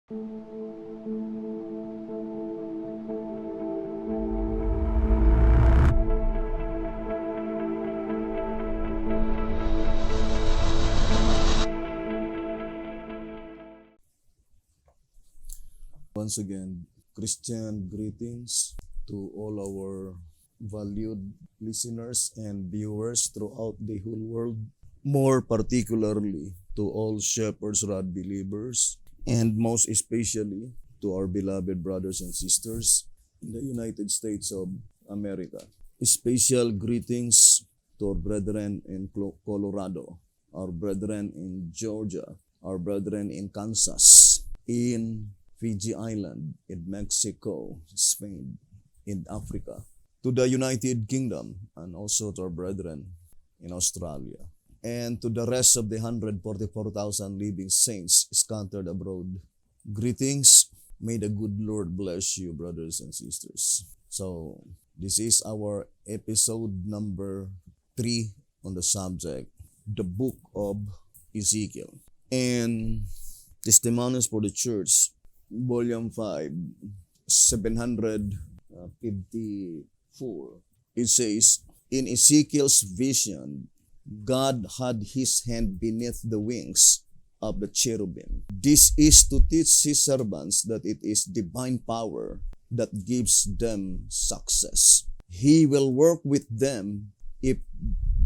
Once again, Christian greetings to all our valued listeners and viewers throughout the whole world, more particularly to all Shepherd's Rod believers, and most especially to our beloved brothers and sisters in the United States of America. Special greetings to our brethren in Colorado, our brethren in Georgia, our brethren in Kansas, in Fiji Island, in Mexico, Spain, in Africa, to the United Kingdom, and also to our brethren in Australia, and to the rest of the 144,000 living saints scattered abroad. Greetings. May the good Lord bless you, brothers and sisters. So, this is our episode number 3 on the subject, the book of Ezekiel. And Testimonies for the Church, Volume 5, 754. It says, in Ezekiel's vision, God had his hand beneath the wings of the cherubim. This is to teach his servants that it is divine power that gives them success. He will work with them if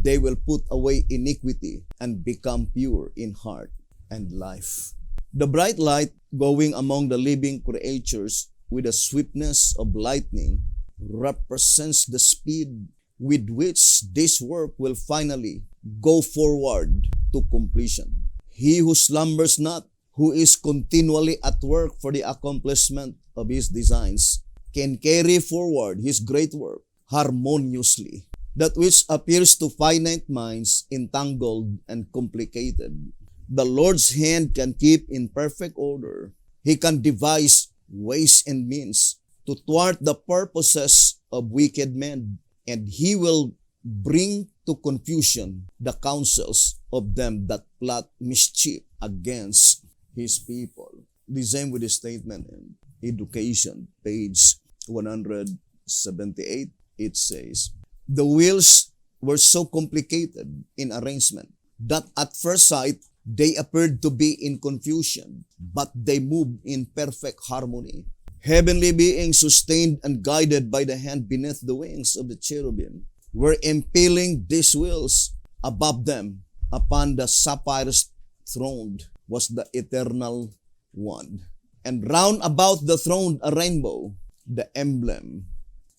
they will put away iniquity and become pure in heart and life. The bright light going among the living creatures with the swiftness of lightning represents the speed with which this work will finally go forward to completion. He who slumbers not, who is continually at work for the accomplishment of his designs, can carry forward his great work harmoniously. That which appears to finite minds entangled and complicated, the Lord's hand can keep in perfect order. He can devise ways and means to thwart the purposes of wicked men, and he will bring to confusion the counsels of them that plot mischief against his people. The same with the statement in Education, page 178. It says, the wheels were so complicated in arrangement that at first sight they appeared to be in confusion, but they moved in perfect harmony. Heavenly beings, sustained and guided by the hand beneath the wings of the cherubim, were impaling these wheels. Above them, upon the sapphire throne, was the Eternal One. And round about the throne a rainbow, the emblem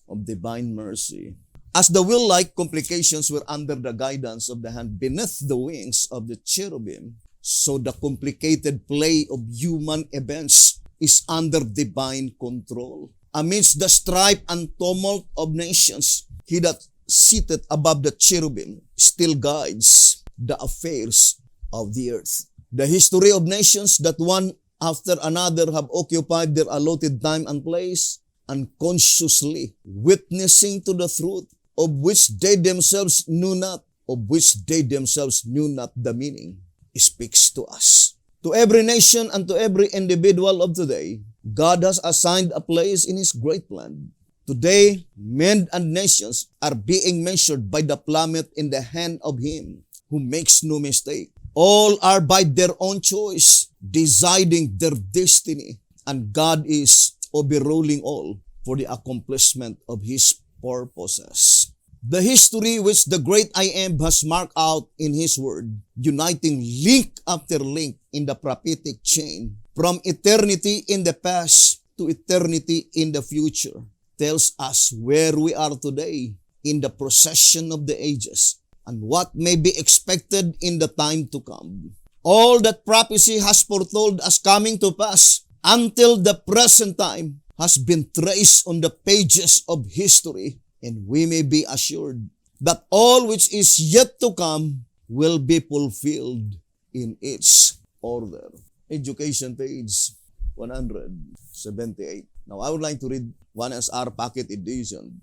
of divine mercy. As the wheel-like complications were under the guidance of the hand beneath the wings of the cherubim, so the complicated play of human events is under divine control. Amidst the strife and tumult of nations, he that seated above the cherubim still guides the affairs of the earth. The history of nations that one after another have occupied their allotted time and place, unconsciously witnessing to the truth of which they themselves knew not, the meaning, speaks to us. To every nation and to every individual of today, God has assigned a place in his great plan. Today, men and nations are being measured by the plummet in the hand of him who makes no mistake. All are by their own choice, deciding their destiny, and God is overruling all for the accomplishment of his purposes. The history which the great I Am has marked out in his word, uniting link after link in the prophetic chain, from eternity in the past to eternity in the future, tells us where we are today in the procession of the ages and what may be expected in the time to come. All that prophecy has foretold as coming to pass until the present time has been traced on the pages of history, and we may be assured that all which is yet to come will be fulfilled in its order. Education, page 178. Now, I would like to read 1SR Pocket Edition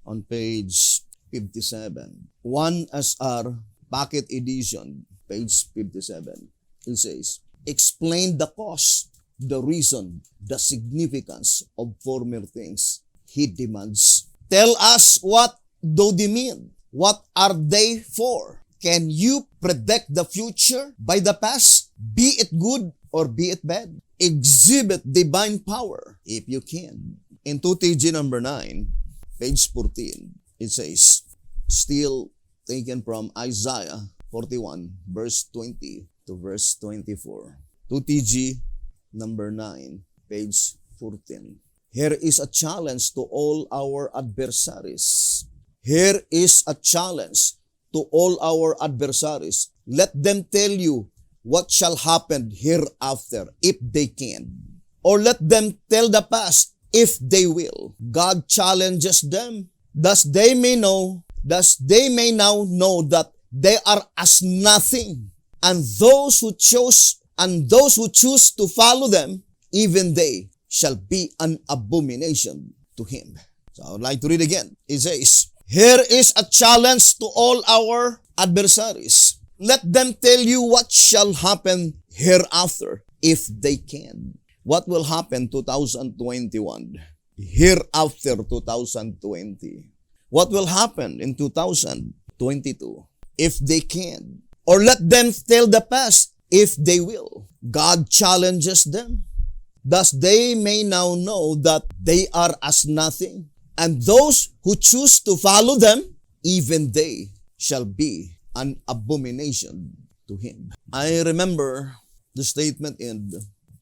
on page 57. 1SR Pocket Edition, page 57. It says, explain the cause the reason, the significance of former things. He demands, tell us what do they mean? What are they for? Can you predict the future by the past? Be it good or be it bad? Exhibit divine power if you can. In 2TG number 9, page 14, it says, still taken from Isaiah 41, verse 20 to verse 24. 2TG number 9, page 14. Here is a challenge to all our adversaries. Here is a challenge to all our adversaries. Let them tell you what shall happen hereafter if they can. Or let them tell the past if they will. God challenges them. Thus they may now know that they are as nothing. And those who choose to follow them, even they shall be an abomination to him. So I would like to read again. It says, here is a challenge to all our adversaries. Let them tell you what shall happen hereafter if they can. What will happen 2021? Hereafter 2020. What will happen in 2022 if they can? Or let them tell the past if they will. God challenges them. Thus they may now know that they are as nothing. And those who choose to follow them, even they shall be an abomination to him. I remember the statement in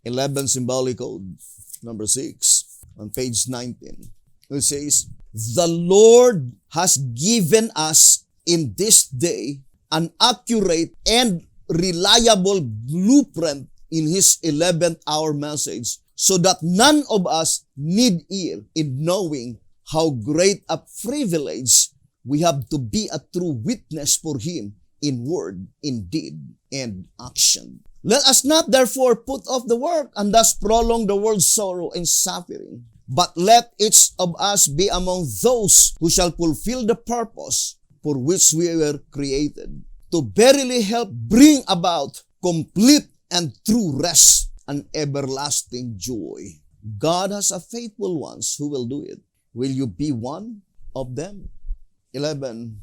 11 Symbolic Code, number 6, on page 19. It says, the Lord has given us in this day an accurate and reliable blueprint in His 11th hour message so that none of us need ear in knowing how great a privilege we have to be a true witness for Him in word, in deed, and action. Let us not therefore put off the work and thus prolong the world's sorrow and suffering, but let each of us be among those who shall fulfill the purpose for which we were created, to verily help bring about complete and true rest and everlasting joy. God has a faithful ones who will do it. Will you be one of them? 11,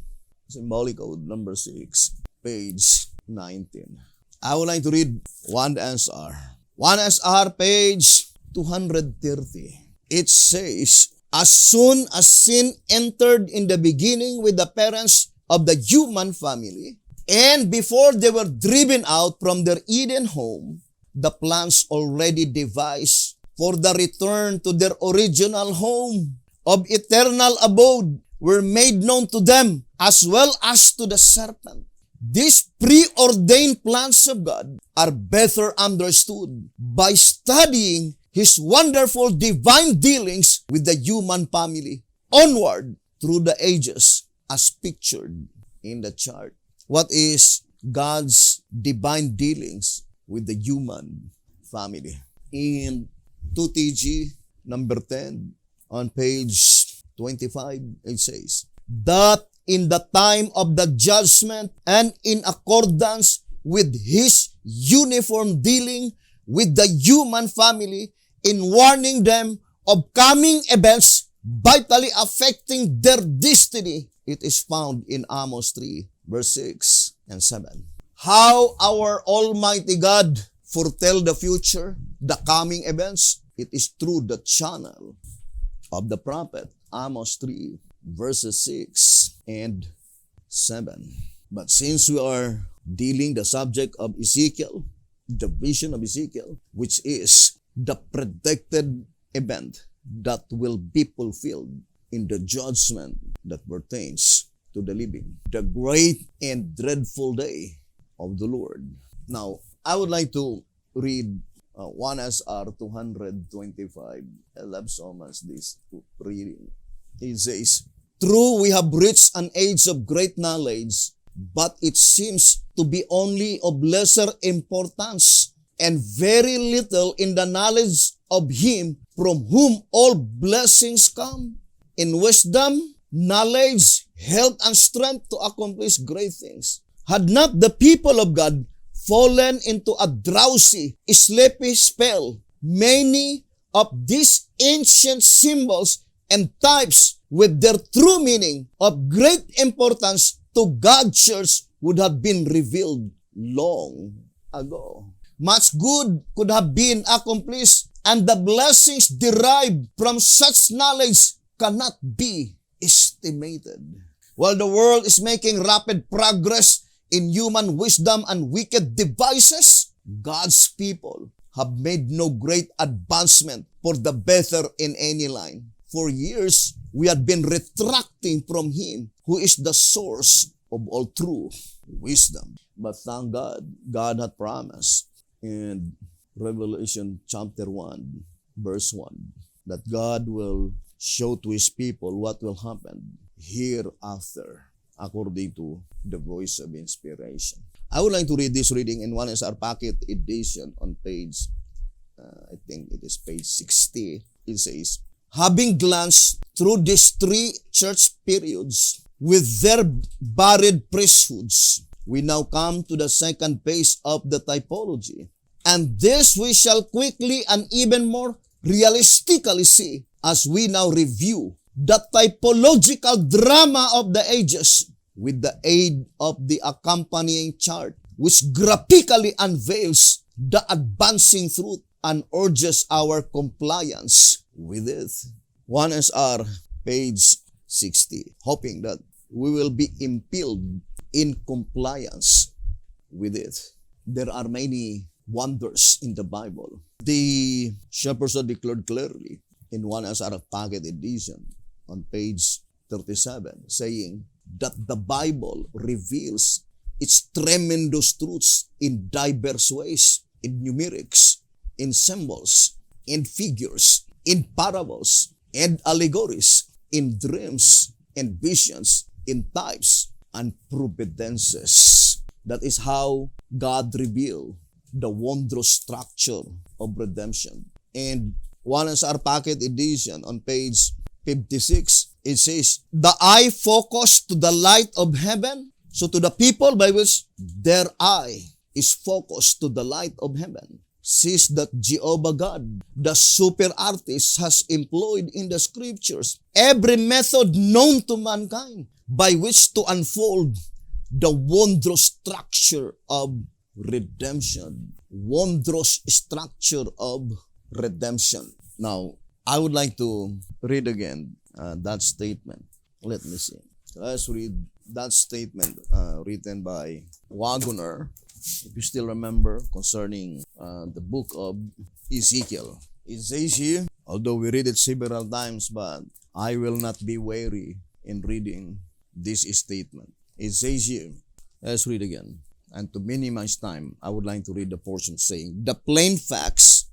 Symbolic Code, number 6, page 19. I would like to read 1SR. 1SR, page 230. It says, as soon as sin entered in the beginning with the parents of the human family, and before they were driven out from their Eden home, the plans already devised for the return to their original home of eternal abode were made known to them as well as to the serpent. These preordained plans of God are better understood by studying His wonderful divine dealings with the human family onward through the ages as pictured in the chart. What is God's divine dealings with the human family? In 2TG number 10 on page 25, it says, that in the time of the judgment and in accordance with His uniform dealing with the human family in warning them of coming events vitally affecting their destiny, it is found in Amos 3, verse 6 and 7. How our Almighty God foretell the future, the coming events, it is through the channel of the prophet Amos 3, verses 6 and 7. But since we are dealing the subject of Ezekiel, the vision of Ezekiel, which is the predicted event that will be fulfilled in the judgment that pertains to the living, the great and dreadful day of the Lord. Now, I would like to read 1SR 225. I love so much this reading. It says, true, we have reached an age of great knowledge, but it seems to be only of lesser importance and very little in the knowledge of Him from whom all blessings come. In wisdom, knowledge, health, and strength to accomplish great things. Had not the people of God fallen into a drowsy, sleepy spell, many of these ancient symbols and types with their true meaning of great importance to God's church would have been revealed long ago. Much good could have been accomplished, and the blessings derived from such knowledge cannot be estimated. While the world is making rapid progress in human wisdom and wicked devices, God's people have made no great advancement for the better in any line. For years, we had been retracting from Him who is the source of all true wisdom. But thank God, God had promised in Revelation chapter 1, verse 1, that God will show to His people what will happen hereafter according to the voice of inspiration. I would like to read this reading in one is our pocket edition on page, I think it is page 60. It says, having glanced through these three church periods with their varied priesthoods, we now come to the second phase of the typology. And this we shall quickly and even more realistically see as we now review the typological drama of the ages with the aid of the accompanying chart, which graphically unveils the advancing truth and urges our compliance with it. 1SR, page 60, hoping that we will be impelled in compliance with it. There are many wonders in the Bible. The Shepherds declared clearly in 1SR Pocket Edition on page 37, saying that the Bible reveals its tremendous truths in diverse ways, in numerics, in symbols, in figures, in parables, and allegories, in dreams and visions, in types and providences. That is how God revealed the wondrous structure of redemption. And 1SR Pocket Edition on page 56, it says, the eye focused to the light of heaven. So to the people by which their eye is focused to the light of heaven, sees that Jehovah God, the super artist, has employed in the scriptures every method known to mankind by which to unfold the wondrous structure of redemption. Wondrous structure of redemption. Now, I would like to read again that statement. Let me see. Let's read that statement written by Waggoner, if you still remember, concerning the book of Ezekiel. It says here, although we read it several times, but I will not be weary in reading this statement. It says here, let's read again. And to minimize time, I would like to read the portion saying, the plain facts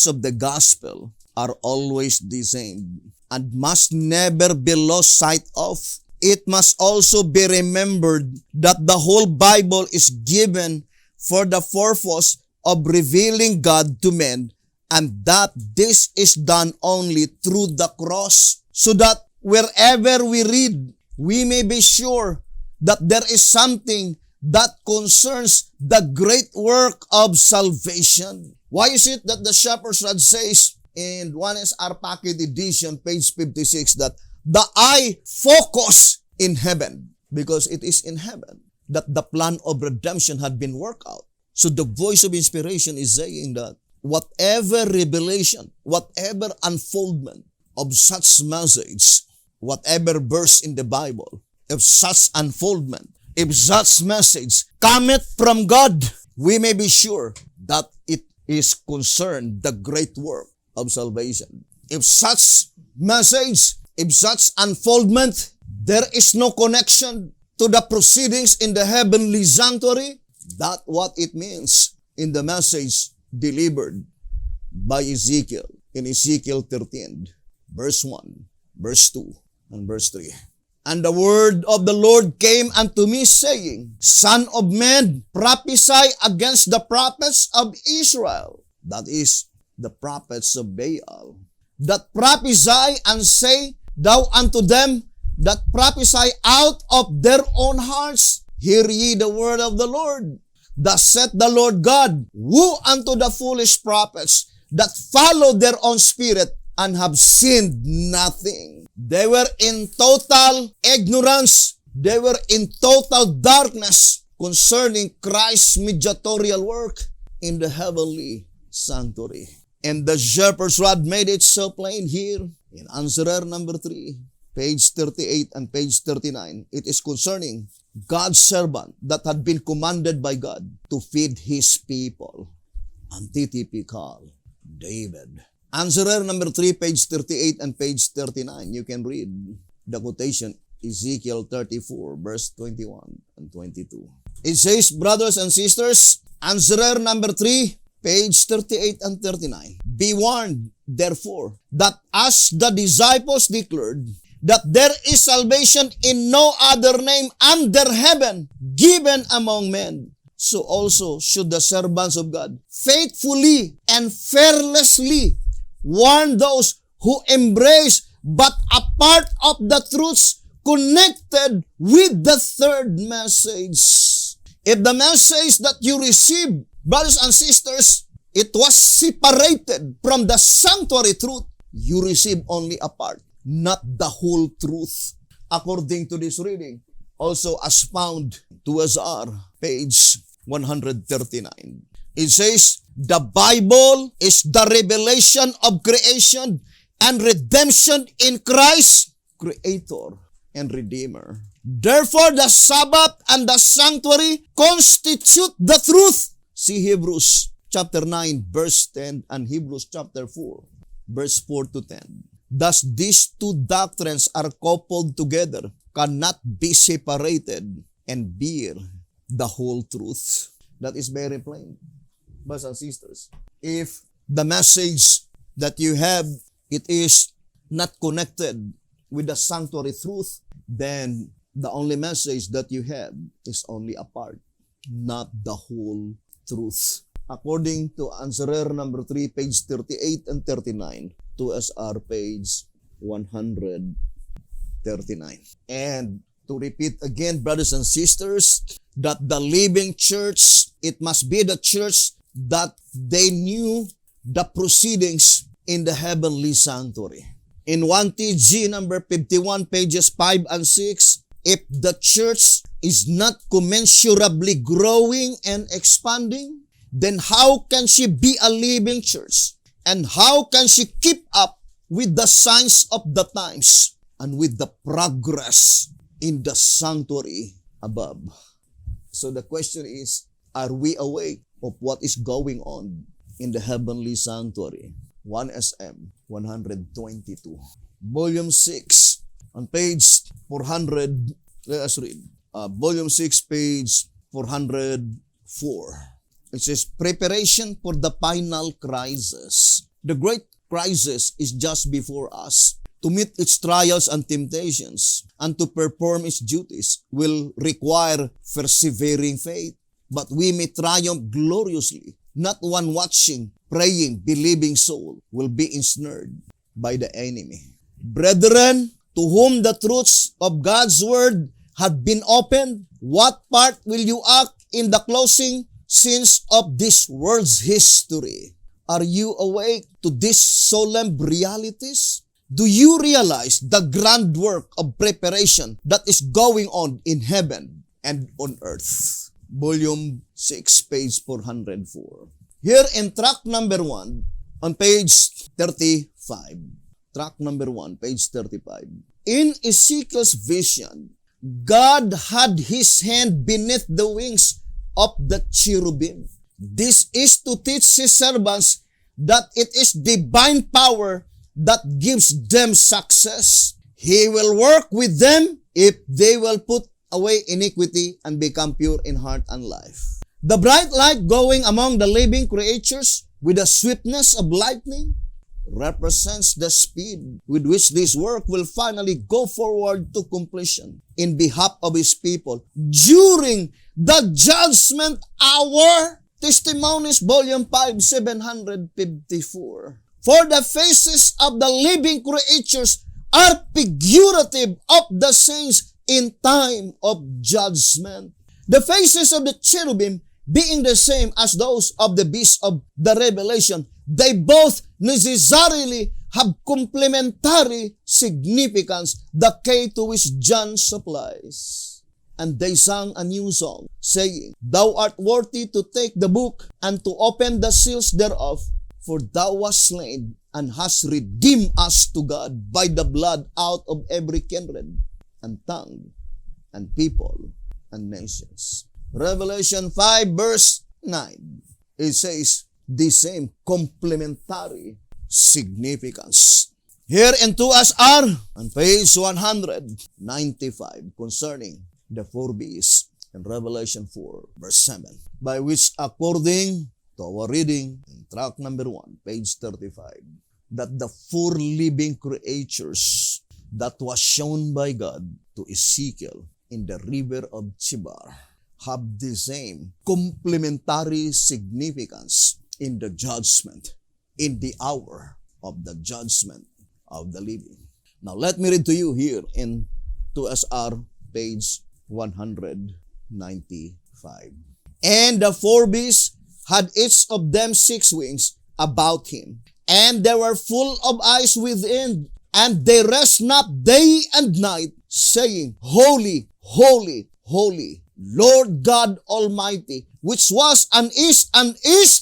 of the gospel are always the same and must never be lost sight of. It must also be remembered that the whole Bible is given for the purpose of revealing God to men, and that this is done only through the cross, so that wherever we read, we may be sure that there is something that concerns the great work of salvation. Why is it that the Shepherd's Rod says in 1SR Pocket Edition, page 56, that the eye focus in heaven? Because it is in heaven that the plan of redemption had been worked out. So the voice of inspiration is saying that whatever revelation, whatever unfoldment of such message, whatever verse in the Bible, if such unfoldment, if such message cometh from God, we may be sure that it is concerned the great work of salvation. If such message, if such unfoldment, there is no connection to the proceedings in the heavenly sanctuary, that's what it means in the message delivered by Ezekiel in Ezekiel 13, verse 1, verse 2, and verse 3. And the word of the Lord came unto me, saying, Son of man, prophesy against the prophets of Israel, that is, the prophets of Baal, that prophesy and say thou unto them that prophesy out of their own hearts, hear ye the word of the Lord. Thus saith the Lord God, woe unto the foolish prophets that follow their own spirit and have sinned nothing. They were in total ignorance. They were in total darkness concerning Christ's mediatorial work in the heavenly sanctuary. And the shepherd's rod made it so plain here in answerer number 3, page 38 and page 39. It is concerning God's servant that had been commanded by God to feed his people. Antithetical David. Answerer number 3, page 38 and page 39. You can read the quotation, Ezekiel 34, verse 21 and 22. It says, brothers and sisters, answerer number 3, page 38 and 39. Be warned, therefore, that as the disciples declared, that there is salvation in no other name under heaven given among men, so also should the servants of God faithfully and fearlessly warn those who embrace but a part of the truths connected with the third message. If the message that you receive, brothers and sisters, it was separated from the sanctuary truth, you receive only a part, not the whole truth. According to this reading, also as found to SR, page 139. It says, the Bible is the revelation of creation and redemption in Christ, Creator and Redeemer. Therefore, the Sabbath and the sanctuary constitute the truth. See Hebrews chapter 9, verse 10 and Hebrews chapter 4, verse 4 to 10. Thus, these two doctrines are coupled together, cannot be separated, and bear the whole truth. That is very plain, brothers and sisters. If the message that you have, it is not connected with the sanctuary truth, then the only message that you have is only a part, not the whole truth. According to answerer number 3, page 38 and 39, to SR page 139. And to repeat again, brothers and sisters, that the living church, it must be the church that they knew the proceedings in the heavenly sanctuary. In 1 TG number 51, pages 5 and 6, if the church is not commensurably growing and expanding, then how can she be a living church? And how can she keep up with the signs of the times and with the progress in the sanctuary above? So the question is, are we aware of what is going on in the heavenly sanctuary? 1SM 122. Volume 6 on page 400. Let us read. Volume 6, page 404. It says, preparation for the final crisis. The great crisis is just before us. To meet its trials and temptations and to perform its duties will require persevering faith. But we may triumph gloriously. Not one watching, praying, believing soul will be ensnared by the enemy. Brethren, to whom the truths of God's word have been opened, what part will you act in the closing scenes of this world's history? Are you awake to these solemn realities? Do you realize the grand work of preparation that is going on in heaven and on earth? Volume 6, page 404. Here in track number 1, on page 35. Track number 1, page 35. In Ezekiel's vision, God had his hand beneath the wings of the cherubim. This is to teach his servants that it is divine power that gives them success. He will work with them if they will put away iniquity and become pure in heart and life. The bright light going among the living creatures with the swiftness of lightning represents the speed with which this work will finally go forward to completion in behalf of his people during the judgment hour. Testimonies, volume 5, 754. For the faces of the living creatures are figurative of the saints in time of judgment. The faces of the cherubim being the same as those of the beast of the Revelation, they both necessarily have complementary significance, the key to which John supplies. And they sang a new song, saying, Thou art worthy to take the book and to open the seals thereof, for thou wast slain and hast redeemed us to God by the blood out of every kindred and tongue and people and nations. Revelation 5 verse 9, it says the same complementary significance. Here in 2SR on page 195 concerning the four beasts in Revelation 4 verse 7, by which according to our reading in track number 1, page 35, that the four living creatures that was shown by God to Ezekiel in the river of Chebar have the same complementary significance in the judgment, in the hour of the judgment of the living. Now let me read to you here in 2SR page 195. And the four beasts had each of them 6 wings about him, and they were full of eyes within, and they rest not day and night, saying, Holy, holy, holy, Lord God Almighty, which was and is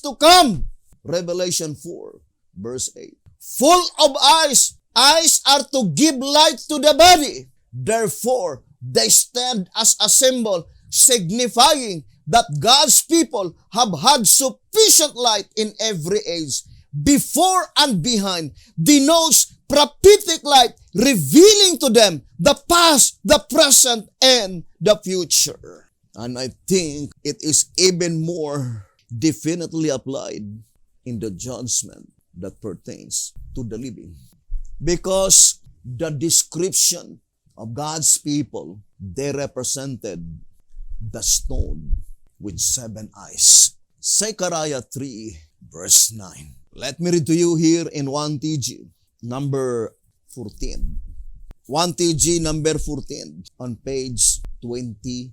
to come. Revelation 4, verse 8. Full of eyes. Eyes are to give light to the body. Therefore, they stand as a symbol signifying that God's people have had sufficient light in every age. Before and behind denotes prophetic light revealing to them the past, the present, and the future. And I think it is even more definitely applied in the judgment that pertains to the living. Because the description of God's people, they represented the stone with 7 eyes. Zechariah 3 verse 9. Let me read to you here in 1TG number 14. 1TG number 14 on page 21.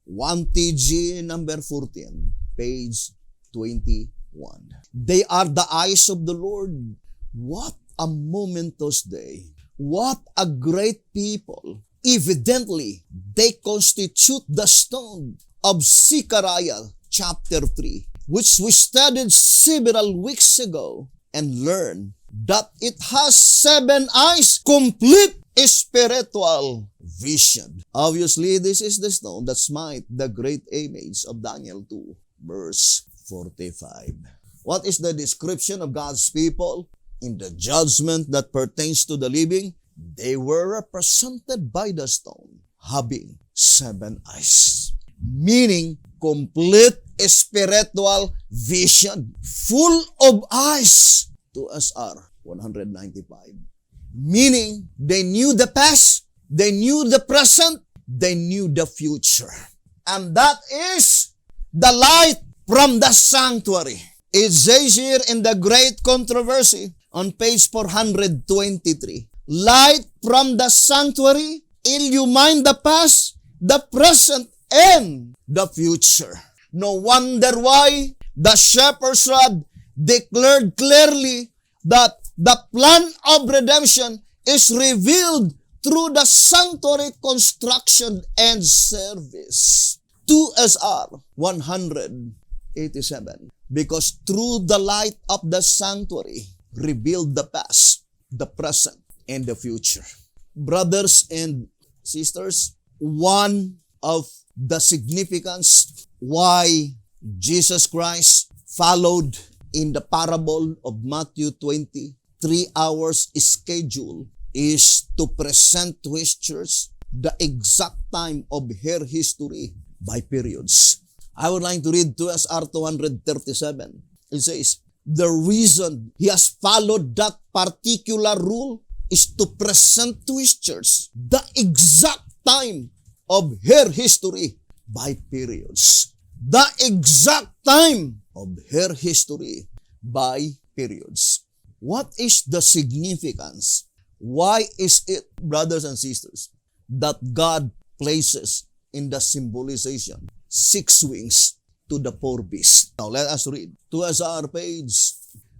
1TG number 14, page 21. They are the eyes of the Lord. What a momentous day. What a great people. Evidently, they constitute the stone of Zechariah chapter 3, which we studied several weeks ago and learned that it has 7 eyes, complete spiritual vision. Obviously, this is the stone that smite the great image of Daniel 2, verse 45. What is the description of God's people in the judgment that pertains to the living? They were represented by the stone having 7 eyes, meaning complete spiritual vision, full of eyes. 2SR 195. Meaning, they knew the past, they knew the present, they knew the future. And that is the light from the sanctuary. It says here in the Great Controversy on page 423, light from the sanctuary illumine the past, the present, and the future. No wonder why the shepherd's rod declared clearly that the plan of redemption is revealed through the sanctuary construction and service. 2SR 187. Because through the light of the sanctuary revealed the past, the present, and the future. Brothers and sisters, one of the significance why Jesus Christ followed in the parable of Matthew 20, 3 hours schedule is to present to His church the exact time of her history by periods. I would like to read 2SR 237. It says, the reason He has followed that particular rule is to present to His church the exact time of her history by periods. The exact time of her history by periods. What is the significance? Why is it, brothers and sisters, that God places in the symbolization 6 wings to the four beasts. Now let us read. 2SR page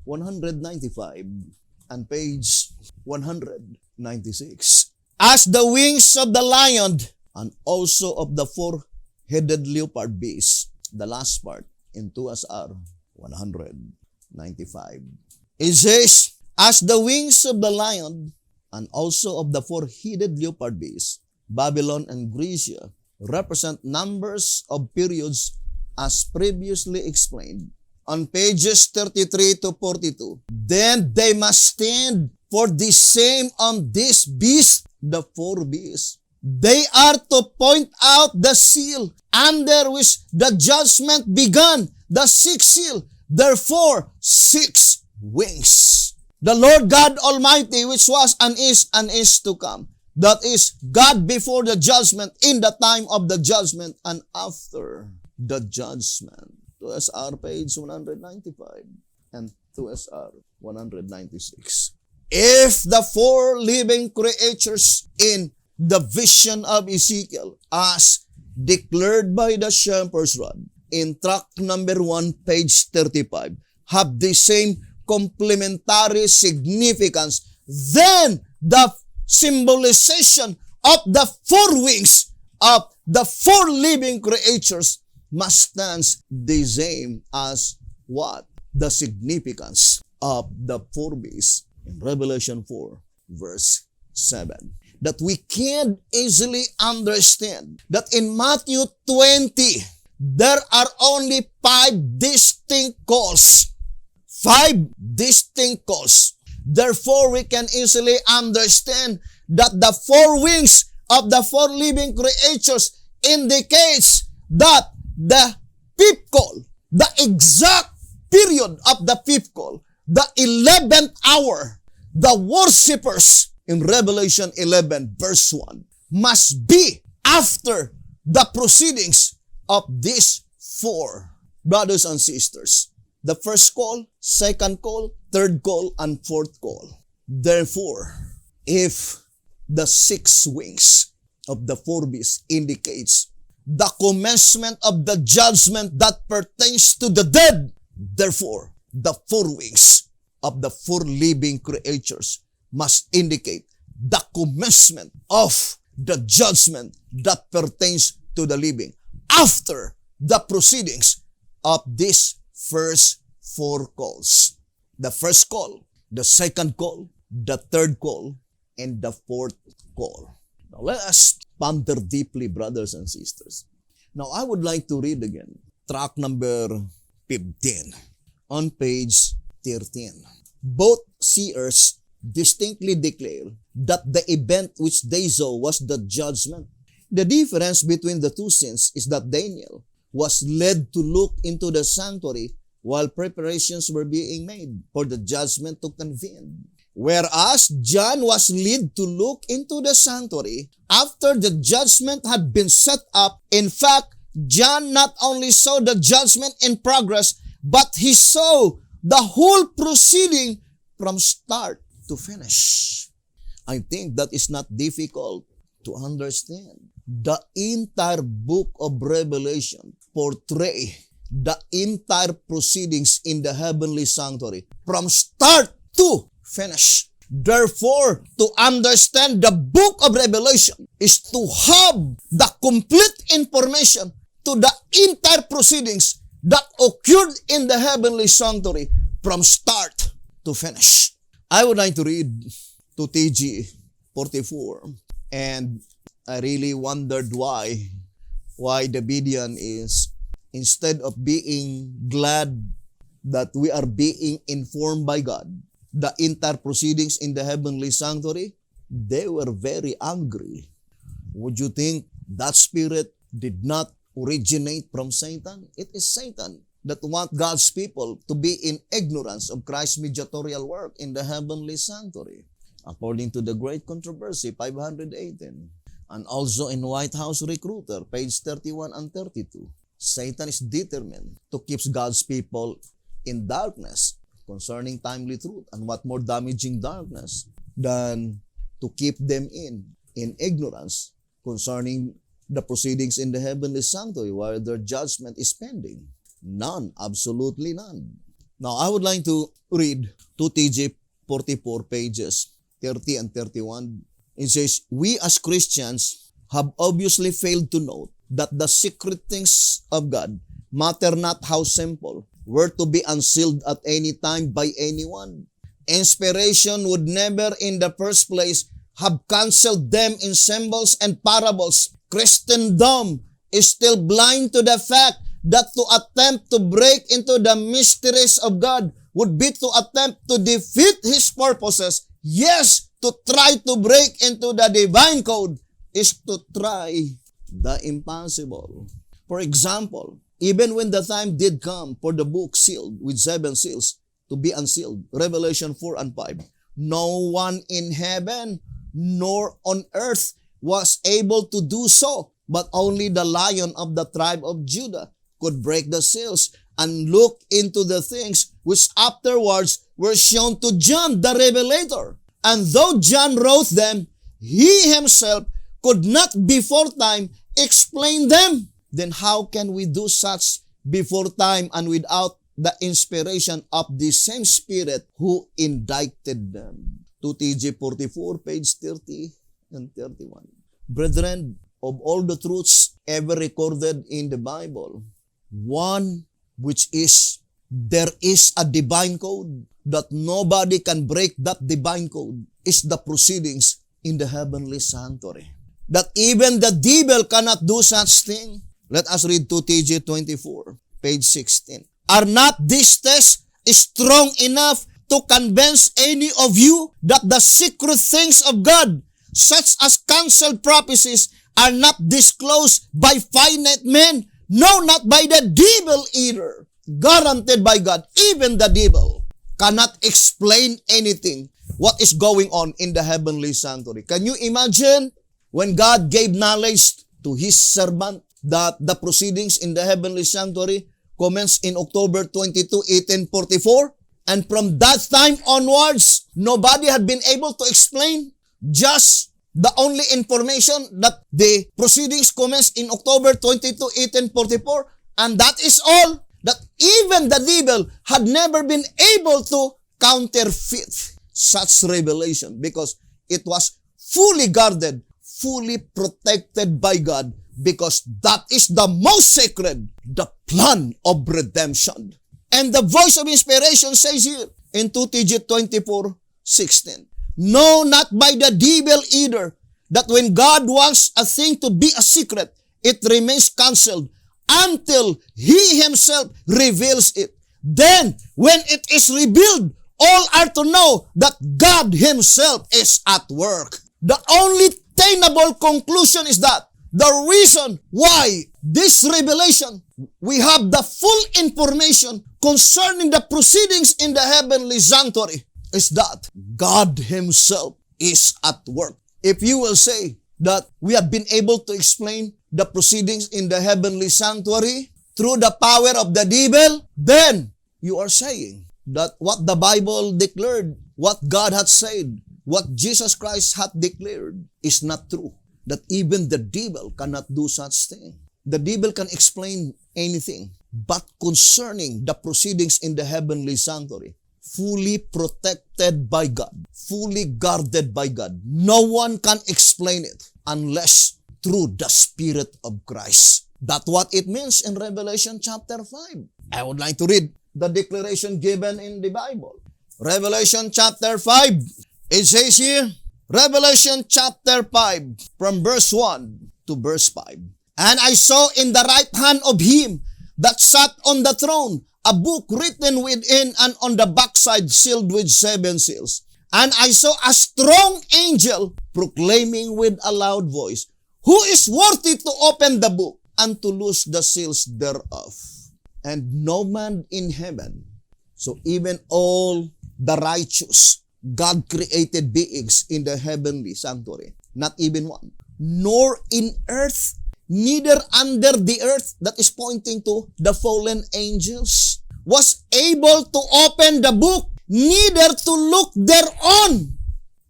195 and page 196. As the wings of the lion and also of the four-headed leopard beast. The last part in 2SR 195. It says, as the wings of the lion and also of the four-headed leopard beast, Babylon and Grecia represent numbers of periods as previously explained on pages 33 to 42. Then they must stand for the same on this beast, the four beasts. They are to point out the seal under which the judgment began, the sixth seal, therefore 6 wings. The Lord God Almighty, which was and is to come. That is, God before the judgment, in the time of the judgment, and after the judgment. 2SR page 195 and 2SR 196. If the four living creatures in the vision of Ezekiel, as declared by the shepherd's rod, in tract number 1, page 35, have the same complementary significance, then the symbolization of the four wings of the four living creatures must stand the same as what? The significance of the four beasts in Revelation 4, verse 7. That we can easily understand that in Matthew 20, there are only 5 distinct calls. 5 distinct calls. Therefore, we can easily understand that the four wings of the four living creatures indicates that the fifth call, the exact period of the fifth call, the 11th hour, the worshippers in Revelation 11 verse 1 must be after the proceedings of these four brothers and sisters. The first call, second call, third call, and fourth call. Therefore, if the 6 wings of the four beasts indicates the commencement of the judgment that pertains to the dead, therefore, the 4 wings of the 4 living creatures must indicate the commencement of the judgment that pertains to the living after the proceedings of these first 4 calls. The first call, the second call, the third call, and the fourth call. Now let us ponder deeply, brothers and sisters. Now I would like to read again tract number 15 on page 13. Both seers distinctly declare that the event which they saw was the judgment. The difference between the two scenes is that Daniel was led to look into the sanctuary while preparations were being made for the judgment to convene. Whereas John was led to look into the sanctuary after the judgment had been set up. In fact, John not only saw the judgment in progress, but he saw the whole proceeding from start to finish. I think that is not difficult to understand. The entire book of Revelation portray the entire proceedings in the heavenly sanctuary from start to finish. Therefore, to understand the book of Revelation is to have the complete information to the entire proceedings that occurred in the heavenly sanctuary from start to finish. I would like to read to TG 44, and I really wondered why the Bedean is, instead of being glad that we are being informed by God, the entire proceedings in the heavenly sanctuary, they were very angry. Would you think that spirit did not originate from Satan? It is Satan that want God's people to be in ignorance of Christ's mediatorial work in the heavenly sanctuary. According to the Great Controversy, 518, and also in White House Recruiter, page 31 and 32, Satan is determined to keep God's people in darkness concerning timely truth. And what more damaging darkness than to keep them in ignorance concerning the proceedings in the heavenly sanctuary while their judgment is pending. None. Absolutely none. Now, I would like to read 2TJ 44 pages 30 and 31. It says, we as Christians have obviously failed to note that the secret things of God matter not how simple, were to be unsealed at any time by anyone. Inspiration would never in the first place have canceled them in symbols and parables. Christendom is still blind to the fact that to attempt to break into the mysteries of God would be to attempt to defeat His purposes. Yes, to try to break into the divine code is to try the impossible. For example, even when the time did come for the book sealed with 7 seals to be unsealed, Revelation 4 and 5, no one in heaven nor on earth was able to do so, but only the Lion of the tribe of Judah could break the seals and look into the things which afterwards were shown to John the Revelator. And though John wrote them, he himself could not before time explain them. Then how can we do such before time and without the inspiration of the same Spirit who indicted them? 2TJ 44, page 30 and 31. Brethren, of all the truths ever recorded in the Bible, one which is, there is a divine code that nobody can break. That divine code is the proceedings in the heavenly sanctuary. That even the devil cannot do such thing. Let us read 2TJ 24, page 16. Are not these tests strong enough to convince any of you that the secret things of God, such as canceled prophecies, are not disclosed by finite men? No, not by the devil either. Guaranteed by God, even the devil cannot explain anything what is going on in the heavenly sanctuary. Can you imagine when God gave knowledge to His servant that the proceedings in the heavenly sanctuary commenced in October 22, 1844? And from that time onwards, nobody had been able to explain. Just the only information that the proceedings commenced in October 22, 1844, and that is all. That even the devil had never been able to counterfeit such revelation because it was fully guarded, fully protected by God, because that is the most sacred, the plan of redemption. And the voice of inspiration says here in 2TJ 24:16, no, not by the devil either, that when God wants a thing to be a secret, it remains canceled until He Himself reveals it. Then, when it is revealed, all are to know that God Himself is at work. The only tenable conclusion is that the reason why this revelation, we have the full information concerning the proceedings in the heavenly sanctuary, is that God Himself is at work. If you will say that we have been able to explain the proceedings in the heavenly sanctuary through the power of the devil, then you are saying that what the Bible declared, what God had said, what Jesus Christ had declared is not true. That even the devil cannot do such thing. The devil can explain anything, but concerning the proceedings in the heavenly sanctuary, fully protected by God, fully guarded by God, no one can explain it unless through the Spirit of Christ. That's what it means in Revelation chapter 5. I would like to read the declaration given in the Bible. Revelation chapter 5. It says here, Revelation chapter 5, from verse 1 to verse 5. And I saw in the right hand of Him that sat on the throne a book written within and on the backside sealed with 7 seals. And I saw a strong angel proclaiming with a loud voice, who is worthy to open the book and to loose the seals thereof? And no man in heaven, so even all the righteous, God created beings in the heavenly sanctuary, not even one, nor in earth, neither under the earth, that is pointing to the fallen angels, was able to open the book, neither to look thereon.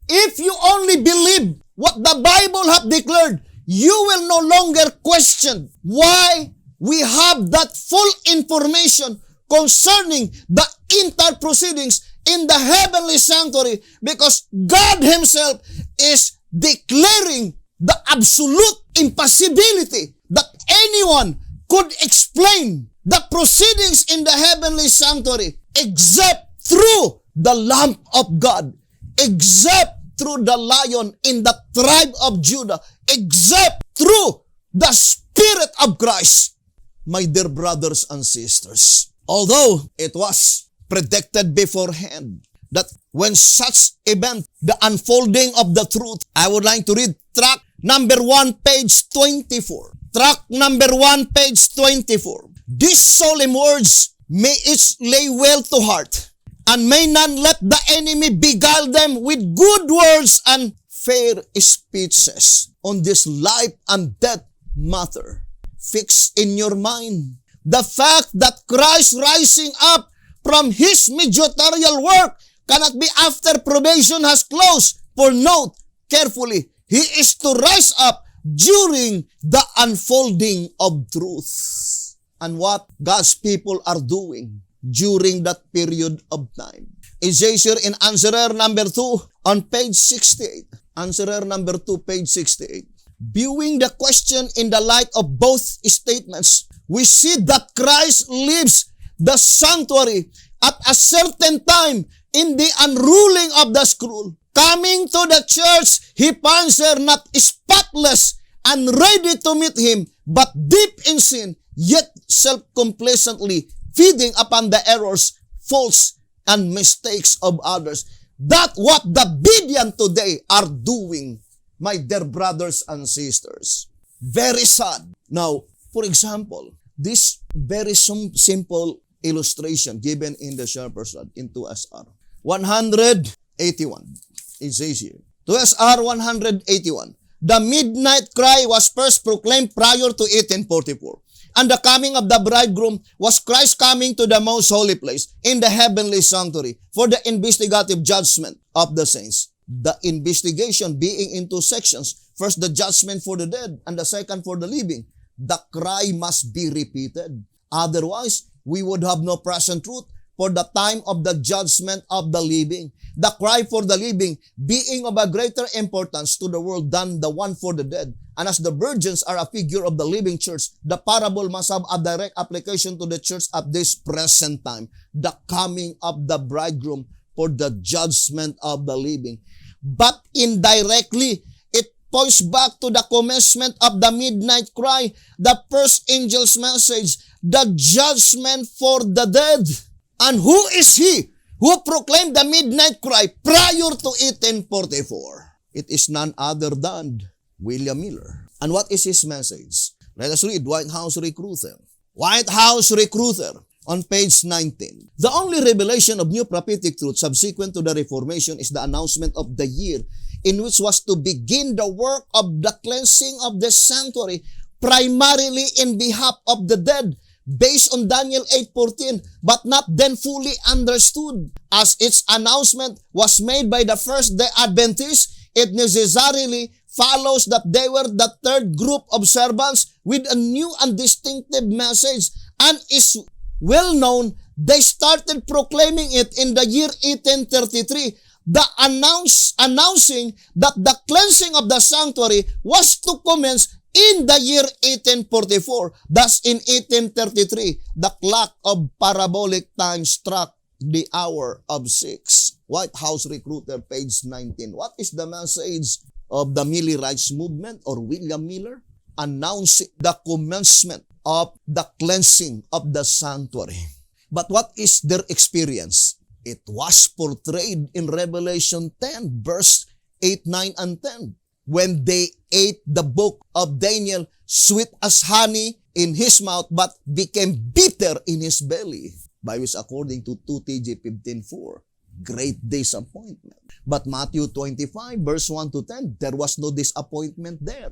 If you only believe what the Bible hath declared, you will no longer question why we have that full information concerning the entire proceedings in the heavenly sanctuary because God Himself is declaring the absolute impossibility that anyone could explain the proceedings in the heavenly sanctuary except through the Lamb of God, except through the Lion in the tribe of Judah, except through the Spirit of Christ. My dear brothers and sisters, although it was predicted beforehand that when such event, the unfolding of the truth, I would like to read tract number 1, page 24. Tract number 1, page 24. These solemn words may each lay well to heart, and may none let the enemy beguile them with good words and fair speeches on this life and death matter. Fix in your mind the fact that Christ rising up from His mediatorial work cannot be after probation has closed. For note carefully, He is to rise up during the unfolding of truth. And what God's people are doing during that period of time is here in answerer number 2 on page 68. Answerer number 2, page 68. Viewing the question in the light of both statements, we see that Christ leaves the sanctuary at a certain time in the unrolling of the scroll. Coming to the church, He finds her not spotless and ready to meet Him, but deep in sin, yet self-complacently feeding upon the errors, faults, and mistakes of others. That's what the Biblian today are doing, my dear brothers and sisters. Very sad. Now, for example, this very simple illustration given in the Shepherd's Rod in 2SR 181. It says here, 2SR 181. The midnight cry was first proclaimed prior to 1844. And the coming of the bridegroom was Christ coming to the most holy place in the heavenly sanctuary for the investigative judgment of the saints. The investigation being in 2 sections. First, the judgment for the dead, and the second for the living. The cry must be repeated. Otherwise, we would have no present truth for the time of the judgment of the living. The cry for the living being of a greater importance to the world than the one for the dead. And as the virgins are a figure of the living church, the parable must have a direct application to the church at this present time. The coming of the bridegroom for the judgment of the living. But indirectly, it points back to the commencement of the midnight cry, the first angel's message, the judgment for the dead. And who is he who proclaimed the midnight cry prior to 1844? It is none other than William Miller. And what is his message? Let us read White House Recruiter. White House Recruiter on page 19. The only revelation of new prophetic truth subsequent to the Reformation is the announcement of the year in which was to begin the work of the cleansing of the sanctuary, primarily in behalf of the dead, based on Daniel 8:14, but not then fully understood. As its announcement was made by the first-day Adventists, it necessarily follows that they were the third group of servants with a new and distinctive message, and is well known. They started proclaiming it in the year 1833, announcing that the cleansing of the sanctuary was to commence in the year 1844. Thus, in 1833, the clock of parabolic time struck the hour of 6. White House Recruiter, page 19. What is the message of the Millerites movement or William Miller? Announcing the commencement of the cleansing of the sanctuary. But what is their experience? It was portrayed in Revelation 10, verse 8, 9, and 10. When they ate the book of Daniel, sweet as honey in his mouth, but became bitter in his belly. By which, according to 2 TJ 15:4, great disappointment. But Matthew 25, verse 1 to 10, there was no disappointment there.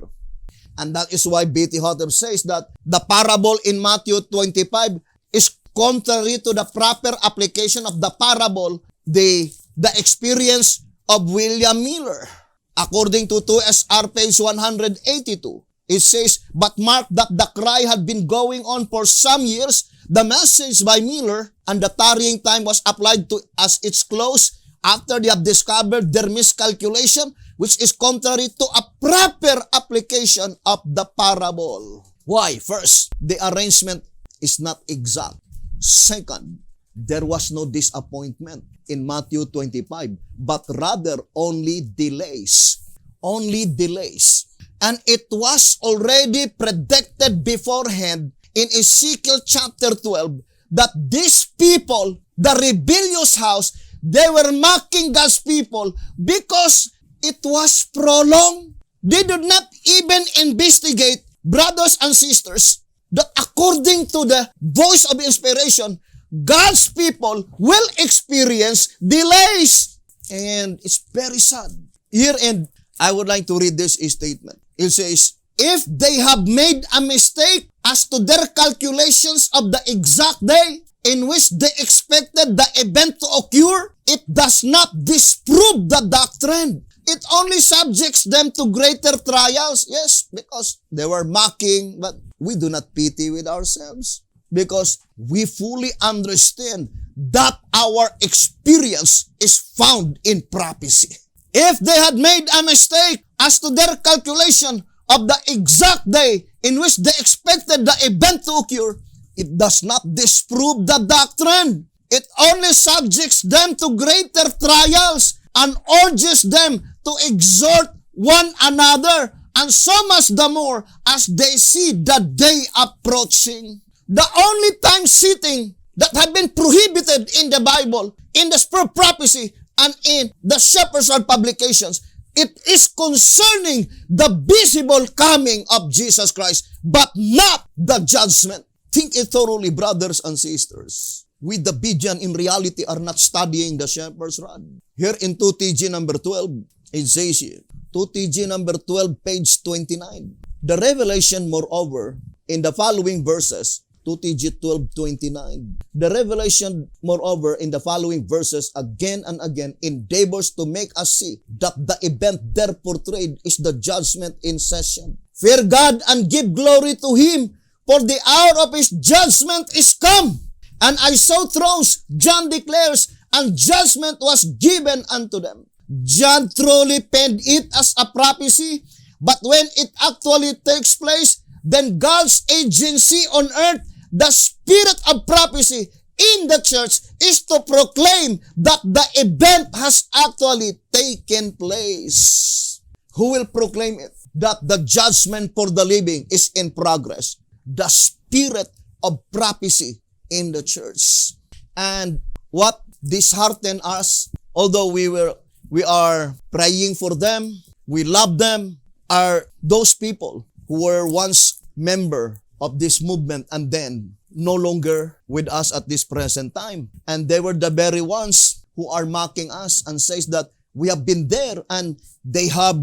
And that is why B.T. Hotep says that the parable in Matthew 25 is contrary to the proper application of the parable, the experience of William Miller. According to 2SR page 182, it says, but mark that the cry had been going on for some years. The message by Miller and the tarrying time was applied to as its close after they have discovered their miscalculation, which is contrary to a proper application of the parable. Why? First, the arrangement is not exact. Second, there was no disappointment in Matthew 25, but rather only delays. Only delays. And it was already predicted beforehand in Ezekiel chapter 12 that these people, the rebellious house, they were mocking God's people because it was prolonged. They did not even investigate, brothers and sisters, that according to the voice of inspiration, God's people will experience delays. And it's very sad. Here, and I would like to read this statement. It says, if they have made a mistake as to their calculations of the exact day in which they expected the event to occur, it does not disprove the doctrine. It only subjects them to greater trials. Yes, because they were mocking, but we do not pity with ourselves. Because we fully understand that our experience is found in prophecy. If they had made a mistake as to their calculation of the exact day in which they expected the event to occur, it does not disprove the doctrine. It only subjects them to greater trials and urges them to exhort one another, and so much the more as they see the day approaching. The only time sitting that had been prohibited in the Bible, in the Spirit of Prophecy, and in the Shepherd's Rod publications, it is concerning the visible coming of Jesus Christ, but not the judgment. Think it thoroughly, brothers and sisters. We, the Bijan, in reality are not studying the Shepherd's Rod. Here in 2TG number 12, it says here, 2TG number 12, page 29. The revelation, moreover, in the following verses, 2TG 12:29. The revelation, moreover, in the following verses again and again endeavors to make us see that the event there portrayed is the judgment in session. Fear God and give glory to Him, for the hour of His judgment is come. And I saw thrones, John declares, and judgment was given unto them. John truly penned it as a prophecy, but when it actually takes place, then God's agency on earth, the spirit of prophecy in the church, is to proclaim that the event has actually taken place. Who will proclaim it? That the judgment for the living is in progress. The spirit of prophecy in the church. And what disheartened us, although we are praying for them, we love them, are those people who were once member of this movement and then no longer with us at this present time. And they were the very ones who are mocking us and says that we have been there, and they have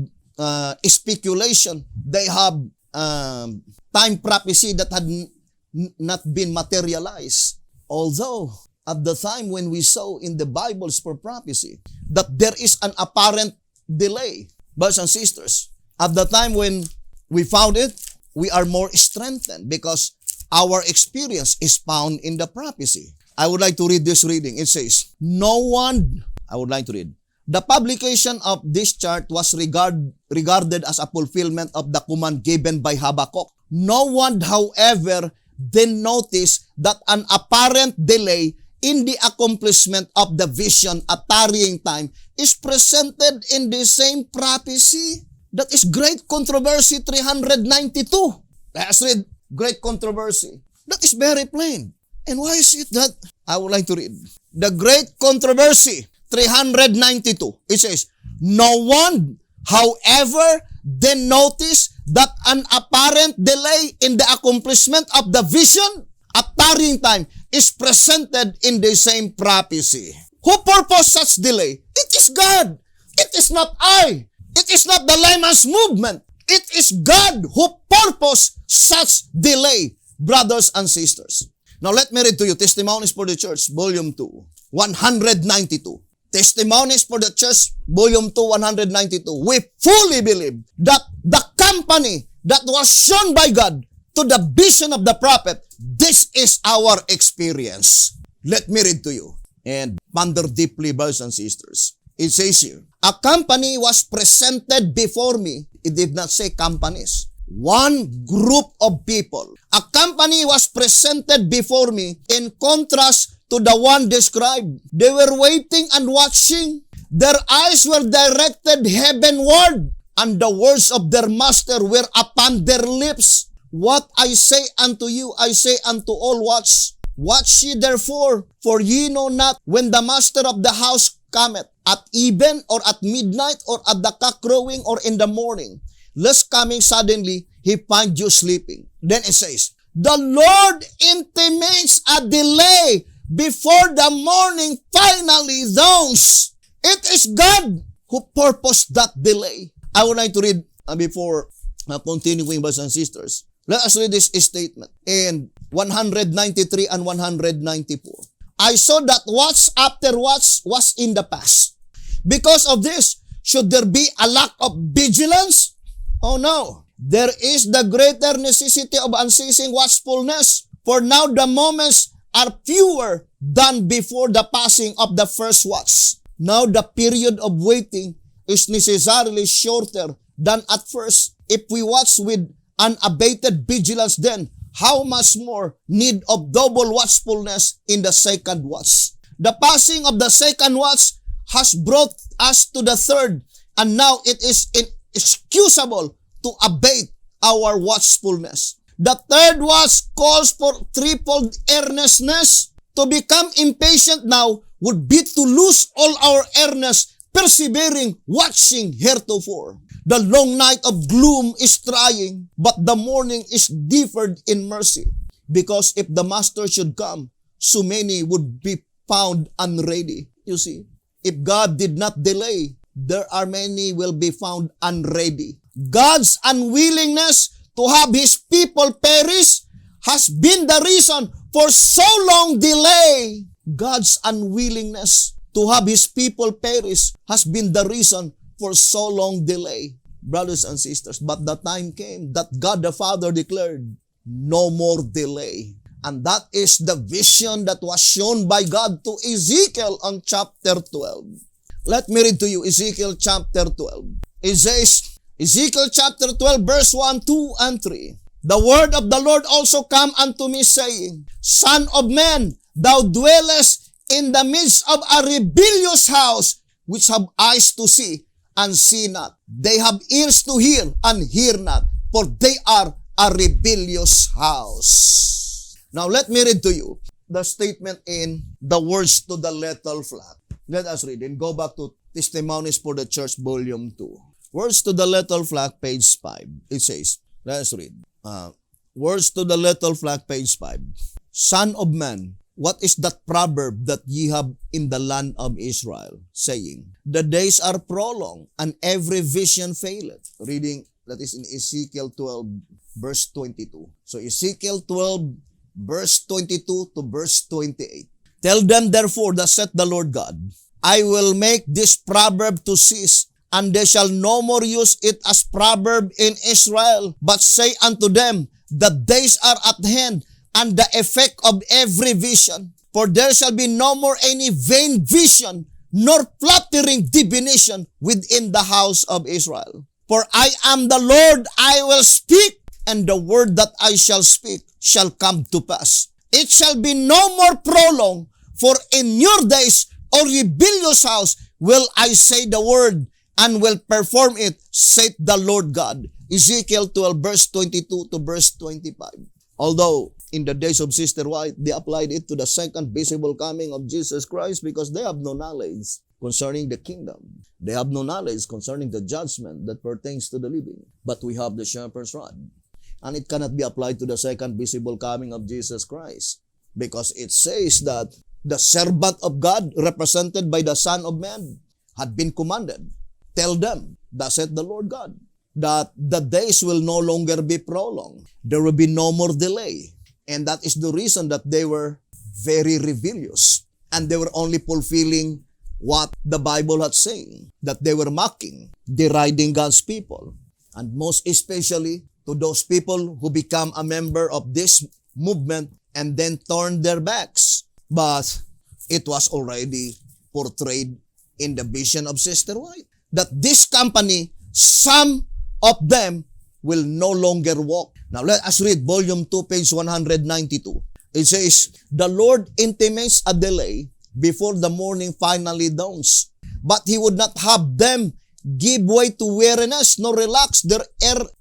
speculation, they have time prophecy that had not been materialized. Although at the time when we saw in the Bibles for prophecy that there is an apparent delay, brothers and sisters, at the time when we found it, we are more strengthened because our experience is found in the prophecy. I would like to read this reading. It says, the publication of this chart was regarded as a fulfillment of the command given by Habakkuk. No one, however, then noticed that an apparent delay in the accomplishment of the vision, a tarrying time, is presented in the same prophecy. That is Great Controversy 392. Let's read Great Controversy. That is very plain. And why is it that? I would like to read. The Great Controversy 392. It says, no one, however, then noticed that an apparent delay in the accomplishment of the vision, a tarrying time, is presented in the same prophecy. Who purposed such delay? It is God. It is not I. It is not the layman's movement. It is God who purposed such delay, brothers and sisters. Now let me read to you Testimonies for the Church, Volume 2, 192. Testimonies for the Church, Volume 2, 192. We fully believe that the company that was shown by God to the vision of the prophet, this is our experience. Let me read to you and ponder deeply, brothers and sisters. It says here, a company was presented before me. It did not say companies. One group of people. A company was presented before me in contrast to the one described. They were waiting and watching. Their eyes were directed heavenward, and the words of their master were upon their lips. What I say unto you, I say unto all, watch. Watch ye therefore, for ye know not when the master of the house cometh, at even or at midnight or at the cock crowing or in the morning, lest coming suddenly he find you sleeping. Then it says, the Lord intimates a delay before the morning finally dawns. It is God who purposed that delay. I would like to read before continuing, brothers and sisters. Let us read this statement in 193 and 194. I saw that watch after watch was in the past. Because of this, should there be a lack of vigilance? Oh no. There is the greater necessity of unceasing watchfulness. For now the moments are fewer than before the passing of the first watch. Now the period of waiting is necessarily shorter than at first. If we watch with unabated vigilance, then how much more need of double watchfulness in the second watch? The passing of the second watch has brought us to the third, and now it is inexcusable to abate our watchfulness. The third watch calls for threefold earnestness. To become impatient now would be to lose all our earnest, persevering, watching heretofore. The long night of gloom is trying, but the morning is deferred in mercy. Because if the master should come, so many would be found unready. You see, if God did not delay, there are many will be found unready. God's unwillingness to have His people perish has been the reason for so long delay. God's unwillingness to have His people perish has been the reason for so long delay. Brothers and sisters, but the time came that God the Father declared, no more delay. And that is the vision that was shown by God to Ezekiel on chapter 12. Let me read to you Ezekiel chapter 12. It says, Ezekiel chapter 12 verse 1, 2, and 3. The word of the Lord also come unto me, saying, Son of man, thou dwellest in the midst of a rebellious house, which have eyes to see, and see not. They have ears to hear, and hear not, for they are a rebellious house. Now let me read to you the statement in the Words to the Little Flock. Let us read and go back to Testimonies for the Church, Volume 2. Words to the Little Flock, page 5. It says, let us read. Words to the Little Flock, page 5. Son of man, what is that proverb that ye have in the land of Israel, saying, the days are prolonged, and every vision faileth? Reading, that is in Ezekiel 12, verse 22. So Ezekiel 12, verse 22 to verse 28. Tell them therefore, thus saith the Lord God, I will make this proverb to cease, and they shall no more use it as proverb in Israel, but say unto them, the days are at hand, and the effect of every vision. For there shall be no more any vain vision, nor flattering divination within the house of Israel. For I am the Lord, I will speak, and the word that I shall speak shall come to pass. It shall be no more prolonged, for in your days, O rebellious house, will I say the word, and will perform it, saith the Lord God. Ezekiel 12, verse 22 to verse 25. Although, in the days of Sister White, they applied it to the second visible coming of Jesus Christ because they have no knowledge concerning the kingdom. They have no knowledge concerning the judgment that pertains to the living. But we have the shepherd's rod. And it cannot be applied to the second visible coming of Jesus Christ because it says that the servant of God, represented by the Son of Man, had been commanded. Tell them, thus saith the Lord God, that the days will no longer be prolonged. There will be no more delay. And that is the reason that they were very rebellious. And they were only fulfilling what the Bible had saying. That they were mocking, deriding God's people. And most especially, to those people who become a member of this movement and then turned their backs. But it was already portrayed in the vision of Sister White that this company, some of them will no longer walk. Now let us read volume 2, page 192. It says, "The Lord intimates a delay before the morning finally dawns, but He would not have them give way to weariness, nor relax their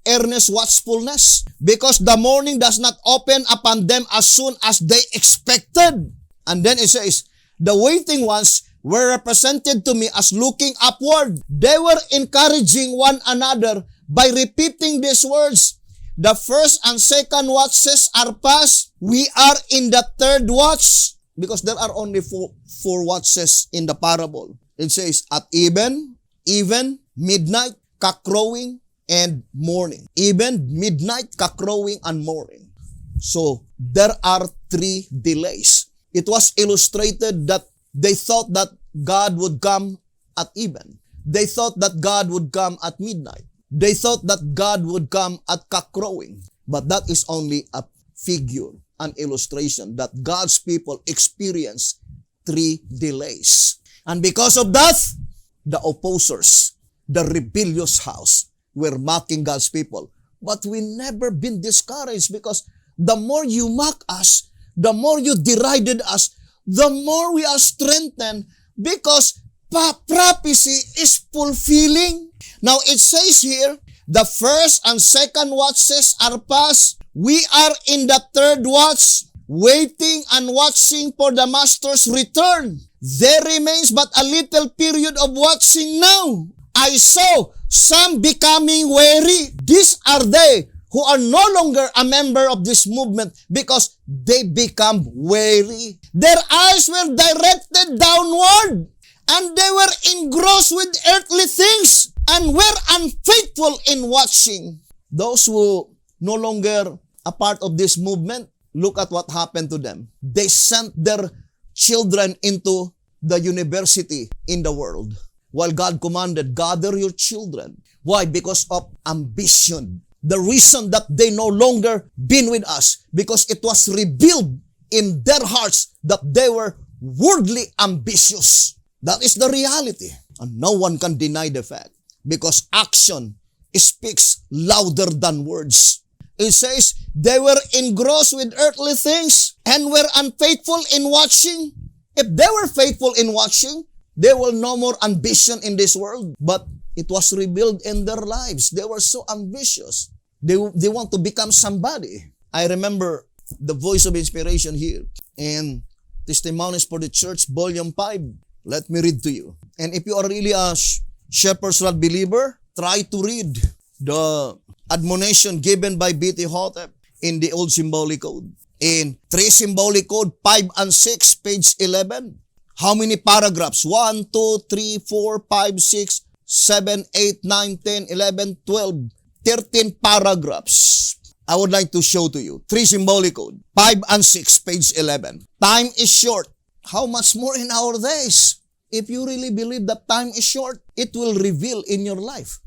earnest watchfulness, because the morning does not open upon them as soon as they expected." And then it says, "The waiting ones were represented to me as looking upward. They were encouraging one another by repeating these words, 'The first and second watches are past. We are in the third watch.'" Because there are only four watches in the parable. It says, "At even, midnight, cock-crowing, and morning." Even, midnight, cock-crowing, and morning. So, there are 3 delays. It was illustrated that they thought that God would come at even. They thought that God would come at midnight. They thought that God would come at cock-crowing. But that is only a figure, an illustration that God's people experience 3 delays. And because of that, the opposers, the rebellious house, were mocking God's people. But we never been discouraged, because the more you mock us, the more you derided us, the more we are strengthened, because prophecy is fulfilling. Now it says here, the first and second watches are past. We are in the third watch, waiting and watching for the Master's return. There remains but a little period of watching now. I saw some becoming weary. These are they who are no longer a member of this movement, because they become weary. Their eyes were directed downward, and they were engrossed with earthly things, and were unfaithful in watching. Those who no longer a part of this movement, look at what happened to them. They sent their children into the university in the world, while God commanded, "Gather your children." Why? Because of ambition. The reason that they no longer been with us, because it was revealed in their hearts that they were worldly ambitious. That is the reality. And no one can deny the fact, because action speaks louder than words. It says, they were engrossed with earthly things and were unfaithful in watching. If they were faithful in watching, there will no more ambition in this world. But it was revealed in their lives. They were so ambitious. They want to become somebody. I remember the Voice of Inspiration here and Testimonies for the Church, Volume 5. Let me read to you. And if you are really a Shepherd's Rod believer, try to read the admonition given by B.T. Hotep in the Old Symbolic Code. In 3 Symbolic Code, 5 and 6, page 11. How many paragraphs? 1, 2, 3, 4, 5, 6, 7, 8, 9, 10, 11, 12, 13 paragraphs. I would like to show to you. 3 Symbolic Code, 5 and 6, page 11. Time is short. How much more in our days? If you really believe that time is short, it will reveal in your life.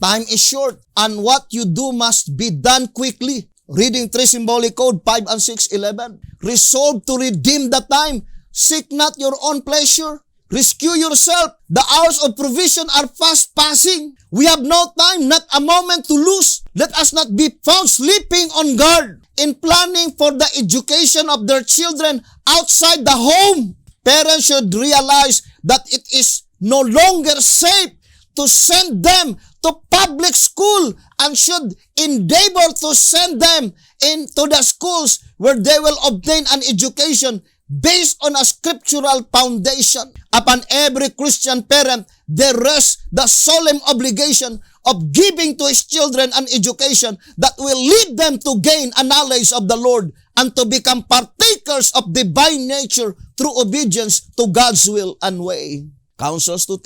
Time is short, and what you do must be done quickly. Reading 3 Symbolic Code, 5 and 6, 11. Resolve to redeem the time. Seek not your own pleasure. Rescue yourself. The hours of provision are fast passing. We have no time, not a moment to lose. Let us not be found sleeping on guard in planning for the education of their children outside the home. Parents should realize that it is no longer safe to send them to public school and should endeavor to send them into the schools where they will obtain an education based on a scriptural foundation. Upon every Christian parent, there rests the solemn obligation of giving to his children an education that will lead them to gain a knowledge of the Lord and to become partakers of divine nature through obedience to God's will and way. Counsels to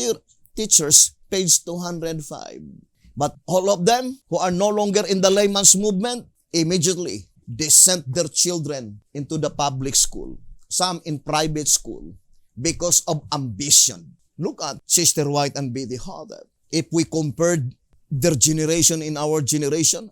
Teachers, page 205. But all of them who are no longer in the layman's movement, immediately they sent their children into the public school, some in private school, because of ambition. Look at Sister White and B.T. Hotep. If we compared their generation in our generation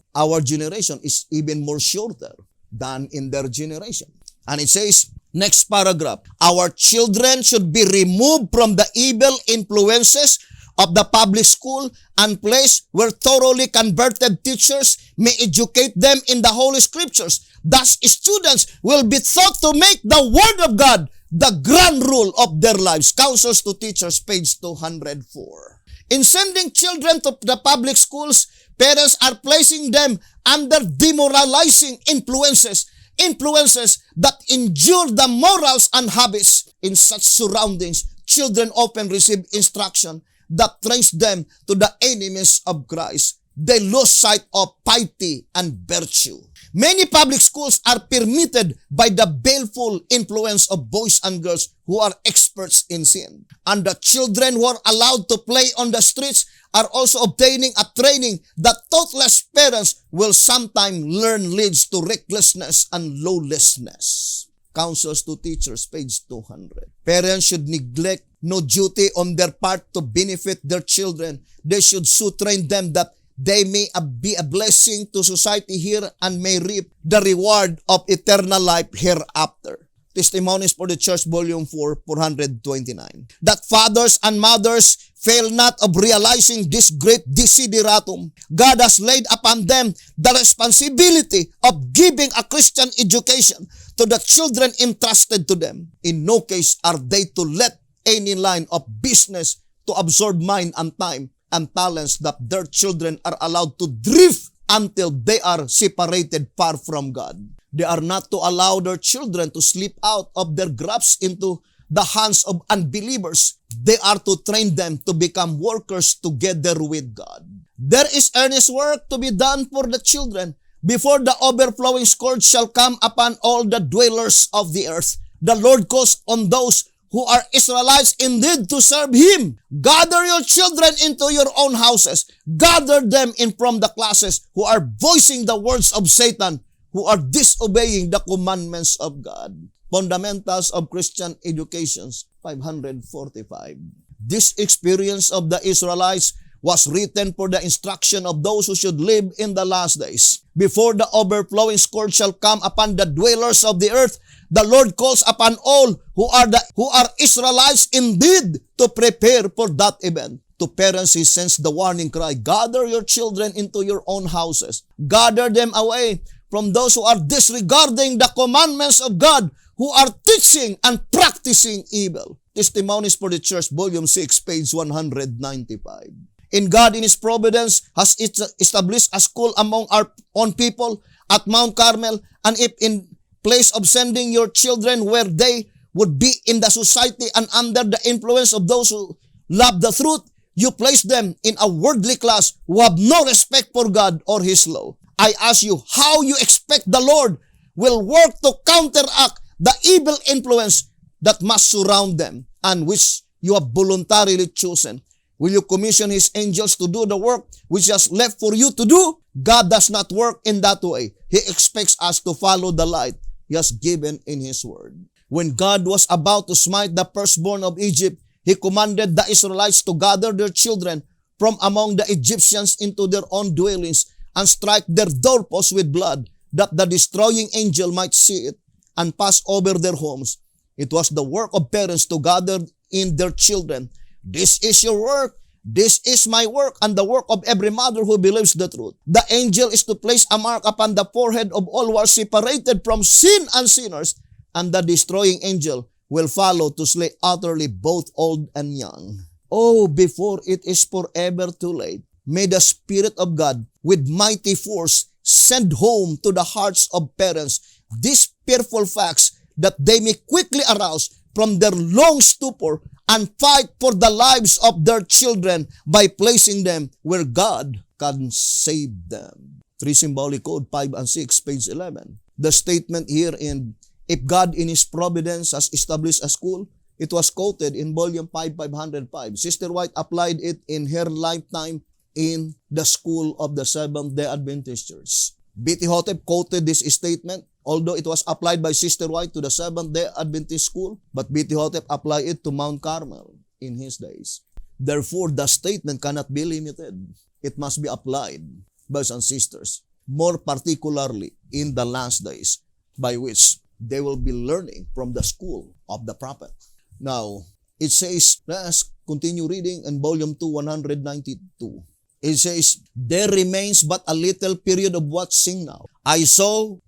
is even more shorter than in their generation. And it says, next paragraph, our children should be removed from the evil influences of the public school and place where thoroughly converted teachers may educate them in the Holy Scriptures. Thus, students will be taught to make the Word of God the grand rule of their lives. Counsels to Teachers, page 204. In sending children to the public schools, parents are placing them under demoralizing influences that injure the morals and habits. In such surroundings, children often receive instruction that trains them to the enemies of Christ. They lose sight of piety and virtue. Many public schools are permitted by the baleful influence of boys and girls who are experts in sin. And the children who are allowed to play on the streets are also obtaining a training that thoughtless parents will sometime learn leads to recklessness and lawlessness. Counsels to Teachers, page 200. Parents should neglect no duty on their part to benefit their children. They should so train them that they may be a blessing to society here and may reap the reward of eternal life hereafter. Testimonies for the Church, Volume 4, 429. That fathers and mothers fail not of realizing this great desideratum. God has laid upon them the responsibility of giving a Christian education to the children entrusted to them. In no case are they to let any line of business to absorb mind and time and talents that their children are allowed to drift until they are separated far from God. They are not to allow their children to slip out of their grasp into the hands of unbelievers. They are to train them to become workers together with God. There is earnest work to be done for the children before the overflowing scourge shall come upon all the dwellers of the earth. The Lord calls on those who are Israelites indeed to serve Him. Gather your children into your own houses. Gather them in from the classes who are voicing the words of Satan, who are disobeying the commandments of God. Fundamentals of Christian Educations, 545. This experience of the Israelites was written for the instruction of those who should live in the last days. Before the overflowing scourge shall come upon the dwellers of the earth, the Lord calls upon all who are Israelites indeed to prepare for that event. To parents, He sends the warning cry, gather your children into your own houses. Gather them away from those who are disregarding the commandments of God, who are teaching and practicing evil. Testimonies for the Church, Volume 6, page 195. In God, in His providence, has established a school among our own people at Mount Carmel, and if in place of sending your children where they would be in the society and under the influence of those who love the truth, you place them in a worldly class who have no respect for God or His law. I ask you, how you expect the Lord will work to counteract the evil influence that must surround them and which you have voluntarily chosen? Will you commission His angels to do the work which He has left for you to do? God does not work in that way. He expects us to follow the light He has given in His word. When God was about to smite the firstborn of Egypt, He commanded the Israelites to gather their children from among the Egyptians into their own dwellings and strike their doorposts with blood, that the destroying angel might see it and pass over their homes. It was the work of parents to gather in their children. This is your work. This is my work and the work of every mother who believes the truth. The angel is to place a mark upon the forehead of all who are separated from sin and sinners, and the destroying angel will follow to slay utterly both old and young. Oh, before it is forever too late, may the Spirit of God with mighty force send home to the hearts of parents these fearful facts, that they may quickly arouse from their long stupor and fight for the lives of their children by placing them where God can save them. 3 Symbolic Code 5 and 6, page 11. The statement here in if God in His providence has established a school, it was quoted in Volume 5, 505. Sister White applied it in her lifetime in the School of the Seventh-day Adventist Church. B.T. Hotep quoted this statement, although it was applied by Sister White to the Seventh-day Adventist School, but B.T. Hotep applied it to Mount Carmel in his days. Therefore, the statement cannot be limited. It must be applied, brothers and sisters, more particularly in the last days, by which they will be learning from the school of the prophet. Now, it says, let's continue reading in volume 2, 192. It says, there remains but a little period of watching now. I saw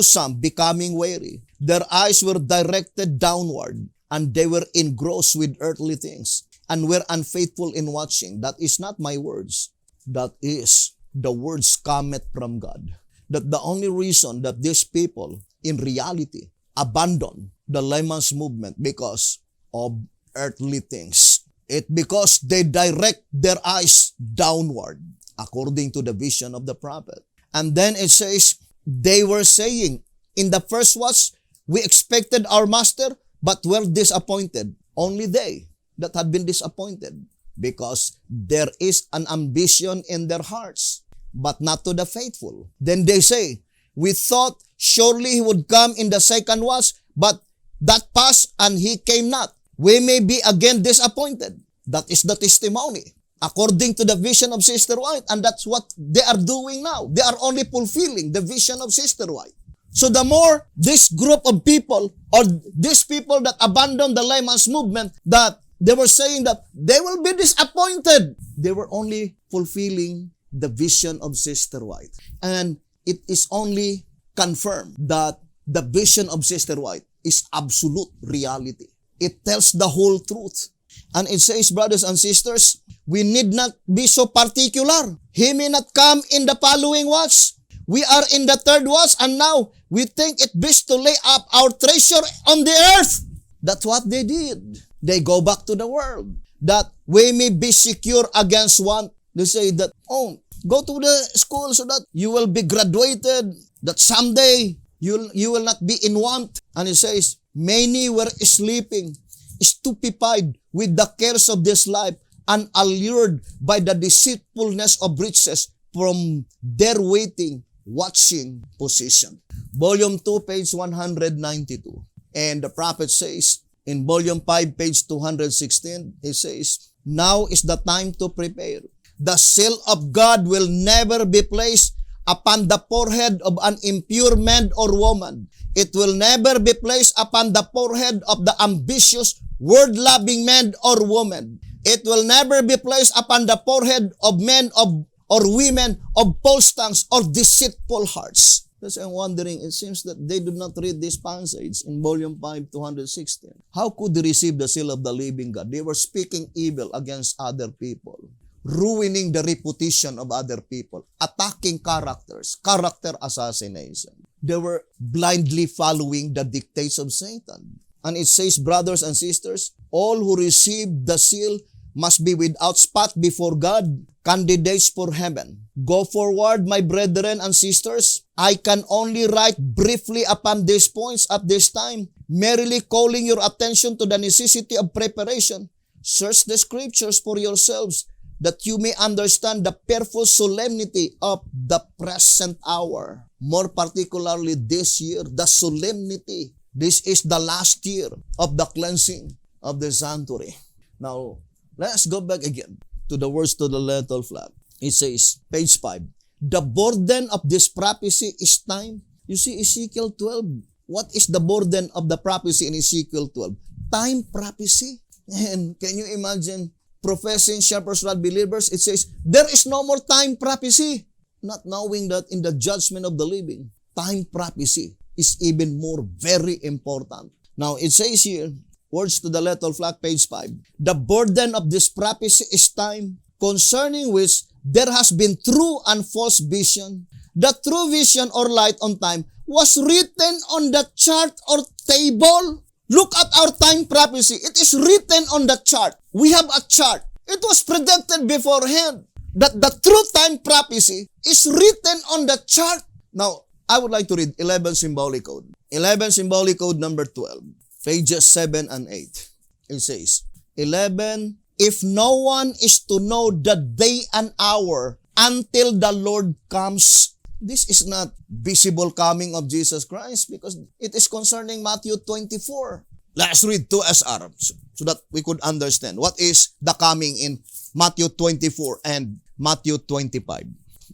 some becoming weary. Their eyes were directed downward, and they were engrossed with earthly things, and were unfaithful in watching. That is not my words. That is the words cometh from God. That the only reason that these people, in reality, abandon the layman's movement because of earthly things. It because they direct their eyes downward, according to the vision of the prophet. And then it says, they were saying, in the first watch, we expected our master, but were disappointed. Only they that had been disappointed, because there is an ambition in their hearts, but not to the faithful. Then they say, we thought surely he would come in the second watch, but that passed and he came not. We may be again disappointed. That is the testimony, according to the vision of Sister White, and that's what they are doing now. They are only fulfilling the vision of Sister White. So the more this group of people, or these people that abandoned the layman's movement, that they were saying that they will be disappointed, they were only fulfilling the vision of Sister White. And it is only confirmed that the vision of Sister White is absolute reality. It tells the whole truth. And it says, brothers and sisters, we need not be so particular. He may not come in the following watch. We are in the third watch, and now we think it best to lay up our treasure on the earth. That's what they did. They go back to the world, that we may be secure against want. They say that, go to the school so that you will be graduated, that someday you will not be in want. And it says, many were sleeping, stupefied with the cares of this life, and allured by the deceitfulness of riches from their waiting, watching position. Volume 2, page 192. And the prophet says, in volume 5, page 216, it says, now is the time to prepare. The seal of God will never be placed upon the forehead of an impure man or woman. It will never be placed upon the forehead of the ambitious, word-loving man or woman. It will never be placed upon the forehead of men or women of false tongues or deceitful hearts. That's why I'm wondering, it seems that they did not read this passage in volume 5, 216. How could they receive the seal of the living God? They were speaking evil against other people, ruining the reputation of other people, attacking characters, character assassination. They were blindly following the dictates of Satan. And it says, brothers and sisters, all who receive the seal must be without spot before God, candidates for heaven. Go forward, my brethren and sisters. I can only write briefly upon these points at this time, merely calling your attention to the necessity of preparation. Search the scriptures for yourselves, that you may understand the fearful solemnity of the present hour. More particularly this year, the solemnity. This is the last year of the cleansing of the sanctuary. Now, let's go back again to the words to the little flag. It says, page 5, the burden of this prophecy is time. You see, Ezekiel 12. What is the burden of the prophecy in Ezekiel 12? Time prophecy. And can you imagine professing shepherds rod believers? It says, there is no more time prophecy. Not knowing that in the judgment of the living, time prophecy is even more very important. Now, it says here, words to the little flag, page 5. The burden of this prophecy is time, concerning which there has been true and false vision. The true vision or light on time was written on the chart or table. Look at our time prophecy. It is written on the chart. We have a chart. It was predicted beforehand that the true time prophecy is written on the chart. Now, I would like to read 11 symbolic code. 11 symbolic code number 12. Pages 7 and 8. It says, 11, if no one is to know the day and hour until the Lord comes. This is not visible coming of Jesus Christ, because it is concerning Matthew 24. Let's read 2SR so that we could understand what is the coming in Matthew 24 and Matthew 25.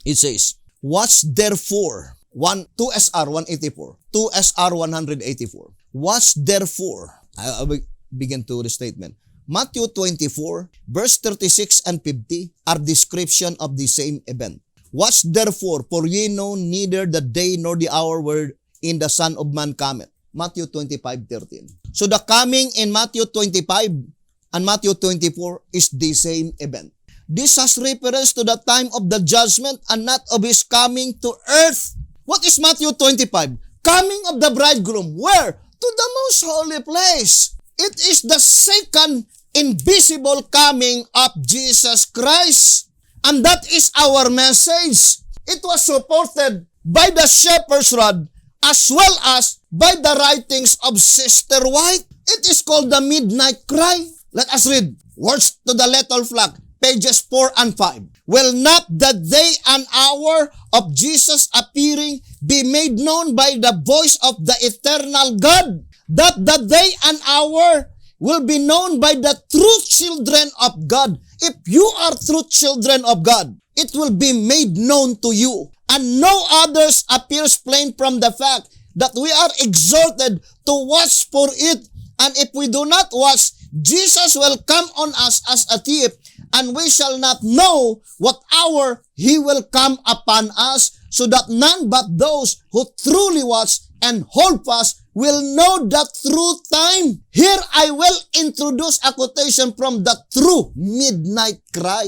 It says, watch therefore, 2SR 184, 2SR 184. Watch therefore, I will begin to the statement. Matthew 24, verse 36 and 50 are description of the same event. Watch therefore, for ye know neither the day nor the hour wherein the Son of Man cometh. Matthew 25:13. So the coming in Matthew 25 and Matthew 24 is the same event. This has reference to the time of the judgment and not of his coming to earth. What is Matthew 25? Coming of the bridegroom. Where? To the most holy place. It is the second invisible coming of Jesus Christ. And that is our message. It was supported by the shepherd's rod as well as by the writings of Sister White. It is called the midnight cry. Let us read. Words to the little flock, pages 4 and 5. Will not the day and hour of Jesus appearing be made known by the voice of the eternal God? That the day and hour will be known by the true children of God. If you are true children of God, it will be made known to you. And no others appears plain from the fact that we are exhorted to watch for it. And if we do not watch, Jesus will come on us as a thief, and we shall not know what hour he will come upon us, so that none but those who truly watch and hold fast will know the true time. Here I will introduce a quotation from the true midnight cry.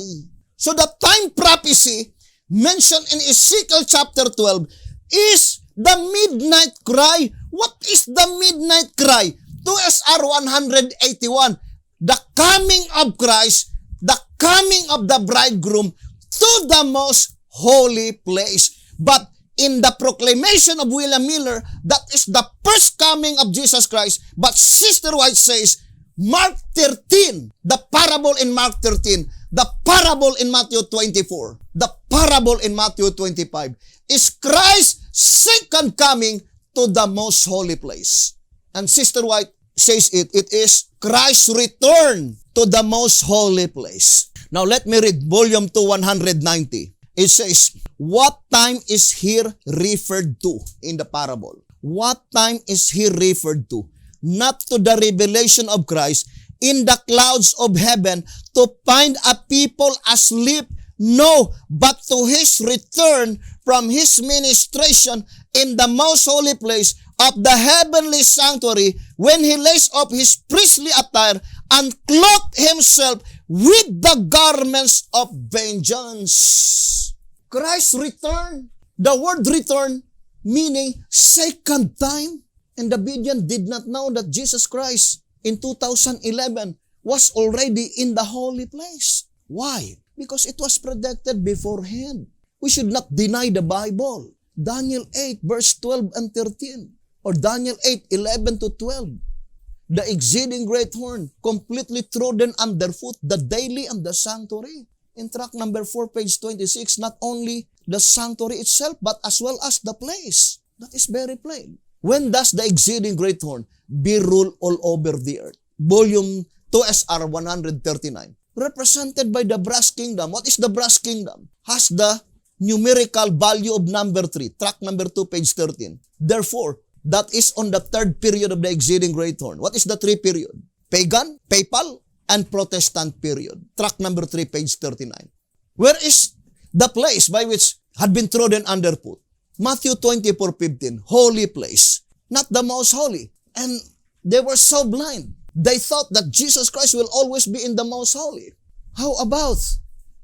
So the time prophecy mentioned in Ezekiel chapter 12 is the midnight cry. What is the midnight cry? 2SR 181, the coming of Christ, the coming of the bridegroom to the most holy place. But in the proclamation of William Miller, that is the first coming of Jesus Christ. But Sister White says, Mark 13, the parable in Mark 13, the parable in Matthew 24, the parable in Matthew 25, is Christ's second coming to the most holy place. And Sister White says it is Christ's return to the most holy place. Now let me read volume 2, 190. It says, what time is here referred to in the parable? What time is here referred to? Not to the revelation of Christ in the clouds of heaven to find a people asleep. No, but to his return from his ministration in the most holy place of the heavenly sanctuary, when he lays off his priestly attire and clothed himself with the garments of vengeance. Christ's return, the word return, meaning second time. And the Bereans did not know that Jesus Christ in 2011 was already in the holy place. Why? Because it was predicted beforehand. We should not deny the Bible. Daniel 8 verse 12 and 13. Or Daniel 8, 11 to 12. The exceeding great horn completely trodden underfoot the daily and the sanctuary. In track number 4, page 26, not only the sanctuary itself, but as well as the place. That is very plain. When does the exceeding great horn be ruled all over the earth? Volume 2SR 139. Represented by the brass kingdom. What is the brass kingdom? Has the numerical value of number 3. Track number 2, page 13. Therefore, that is on the third period of the exceeding great horn. What is the 3 period? Pagan, papal, and Protestant period. Track number 3, page 39. Where is the place by which had been trodden underfoot? Matthew 24:15, holy place, not the most holy. And they were so blind. They thought that Jesus Christ will always be in the most holy. How about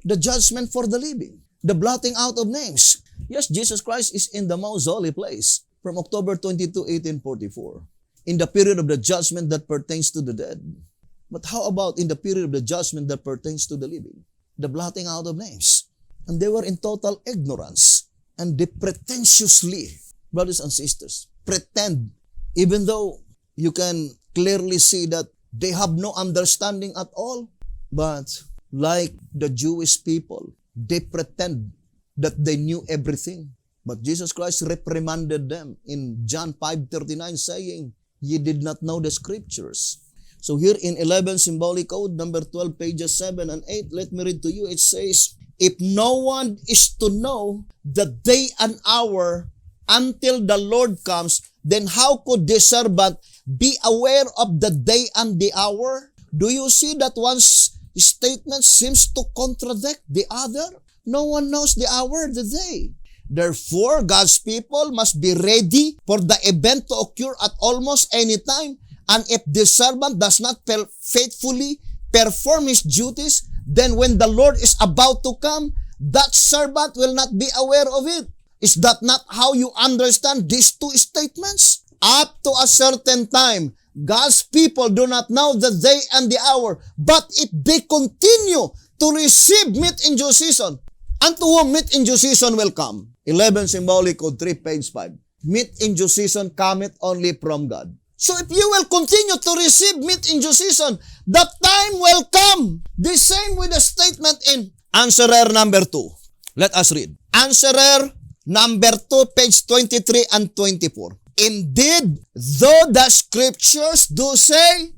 the judgment for the living? The blotting out of names. Yes, Jesus Christ is in the most holy place from October 22, 1844, in the period of the judgment that pertains to the dead. But how about in the period of the judgment that pertains to the living? The blotting out of names. And they were in total ignorance. And they pretentiously, brothers and sisters, pretend, even though you can clearly see that they have no understanding at all. But like the Jewish people, they pretend that they knew everything. But Jesus Christ reprimanded them in John 5:39, saying, ye did not know the scriptures. So here in 11 symbolic code, number 12, pages 7 and 8, let me read to you. It says, if no one is to know the day and hour until the Lord comes, then how could the servant be aware of the day and the hour? Do you see that one statement seems to contradict the other? No one knows the hour, the day. Therefore, God's people must be ready for the event to occur at almost any time. And if the servant does not faithfully perform his duties, then when the Lord is about to come, that servant will not be aware of it. Is that not how you understand these two statements? Up to a certain time, God's people do not know the day and the hour. But if they continue to receive meat in due season, unto whom meat in due season will come. 11 symbolic code 3, page 5. Meat in due season cometh only from God. So if you will continue to receive meat in due season, the time will come. The same with the statement in answerer number 2. Let us read. Answerer number 2, page 23 and 24. Indeed, though the scriptures do say,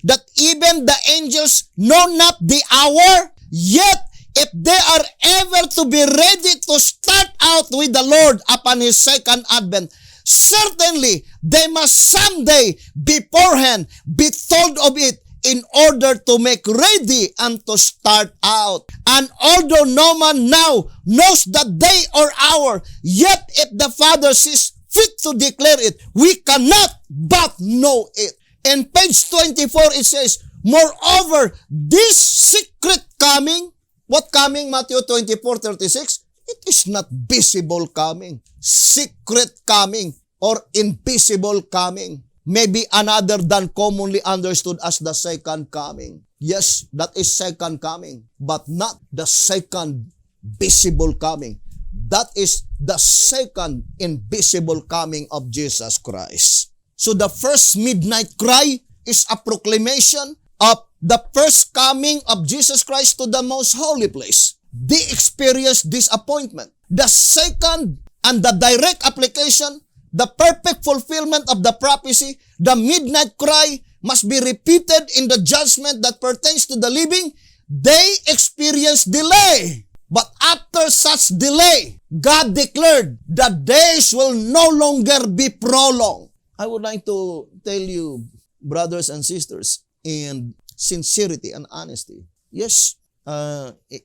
that even the angels know not the hour, yet if they are ever to be ready to start out with the Lord upon His second advent, certainly they must someday beforehand be told of it in order to make ready and to start out. And although no man now knows the day or hour, yet if the Father sees fit to declare it, we cannot but know it. In page 24 it says, moreover, this secret coming, what coming, Matthew 24:36? It is not visible coming, secret coming, or invisible coming. Maybe another than commonly understood as the second coming. Yes, that is second coming, but not the second visible coming. That is the second invisible coming of Jesus Christ. So the first midnight cry is a proclamation of the first coming of Jesus Christ to the most holy place. They experienced disappointment. The second and the direct application, the perfect fulfillment of the prophecy, the midnight cry must be repeated in the judgment that pertains to the living. They experienced delay. But after such delay, God declared the days will no longer be prolonged. I would like to tell you, brothers and sisters, in sincerity and honesty, yes,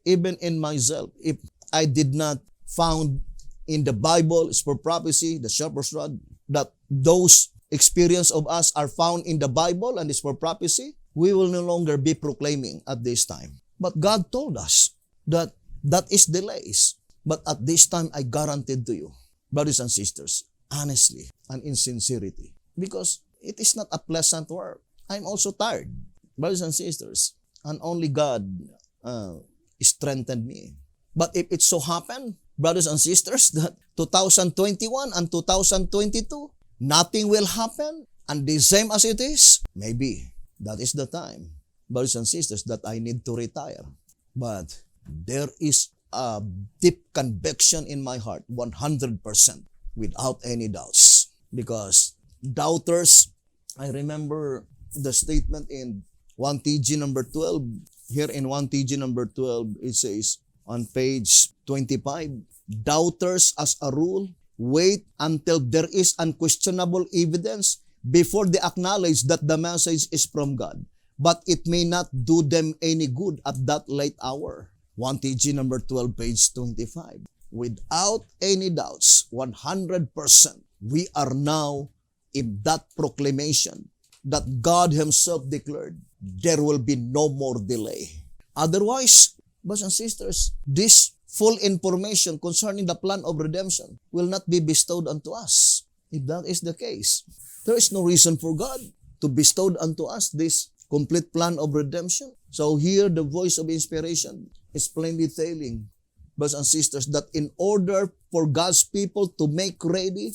even in myself, if I did not found in the Bible, it's for prophecy, the shepherd's rod, that those experience of us are found in the Bible and it's for prophecy, we will no longer be proclaiming at this time. But God told us that is delays. But at this time, I guaranteed to you, brothers and sisters, honestly and in sincerity, because it is not a pleasant work. I'm also tired, brothers and sisters, and only God strengthened me. But if it so happened, brothers and sisters, that 2021 and 2022, nothing will happen, and the same as it is, maybe that is the time, brothers and sisters, that I need to retire. But there is a deep conviction in my heart, 100%, without any doubts. Because doubters, I remember the statement in 1 TG number 12. Here in 1 TG number 12, it says on page 25, doubters as a rule wait until there is unquestionable evidence before they acknowledge that the message is from God. But it may not do them any good at that late hour. 1 TG number 12, page 25. Without any doubts, 100%, we are now in that proclamation that God Himself declared, there will be no more delay. Otherwise, brothers and sisters, this full information concerning the plan of redemption will not be bestowed unto us. If that is the case, there is no reason for God to bestow unto us this complete plan of redemption. So here, the voice of inspiration is plainly telling, brothers and sisters, that in order for God's people to make ready,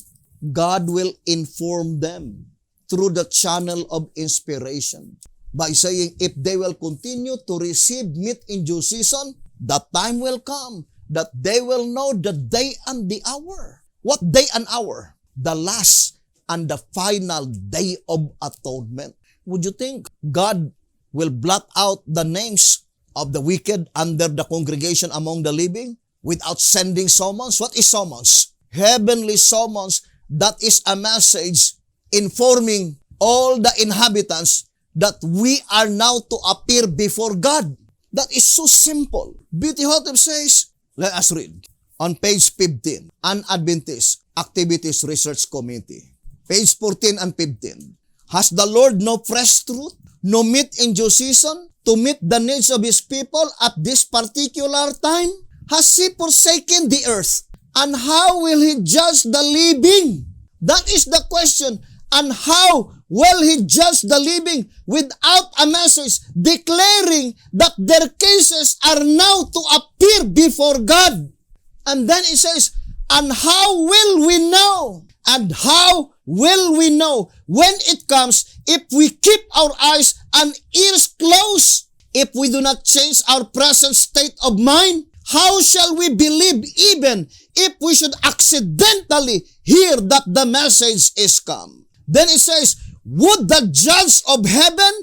God will inform them through the channel of inspiration by saying, if they will continue to receive meat in due season, the time will come that they will know the day and the hour. What day and hour? the last and the final day of atonement. Would you think God will blot out the names of the wicked under the congregation among the living without sending summons? What is summons? Heavenly summons. That is a message informing all the inhabitants that we are now to appear before God. That is so simple. B.T. Hotep says, let us read on page 15, An Adventist Activities Research Committee. Page 14 and 15. Has the Lord no fresh truth, no meat in due season, to meet the needs of His people at this particular time? Has He forsaken the earth? And how will He judge the living? That is the question. And how will He judge the living without a message declaring that their cases are now to appear before God? And then it says, and how will we know? And how will we know when it comes if we keep our eyes and ears closed? If we do not change our present state of mind, how shall we believe even if we should accidentally hear that the message is come? Then it says, would the judge of heaven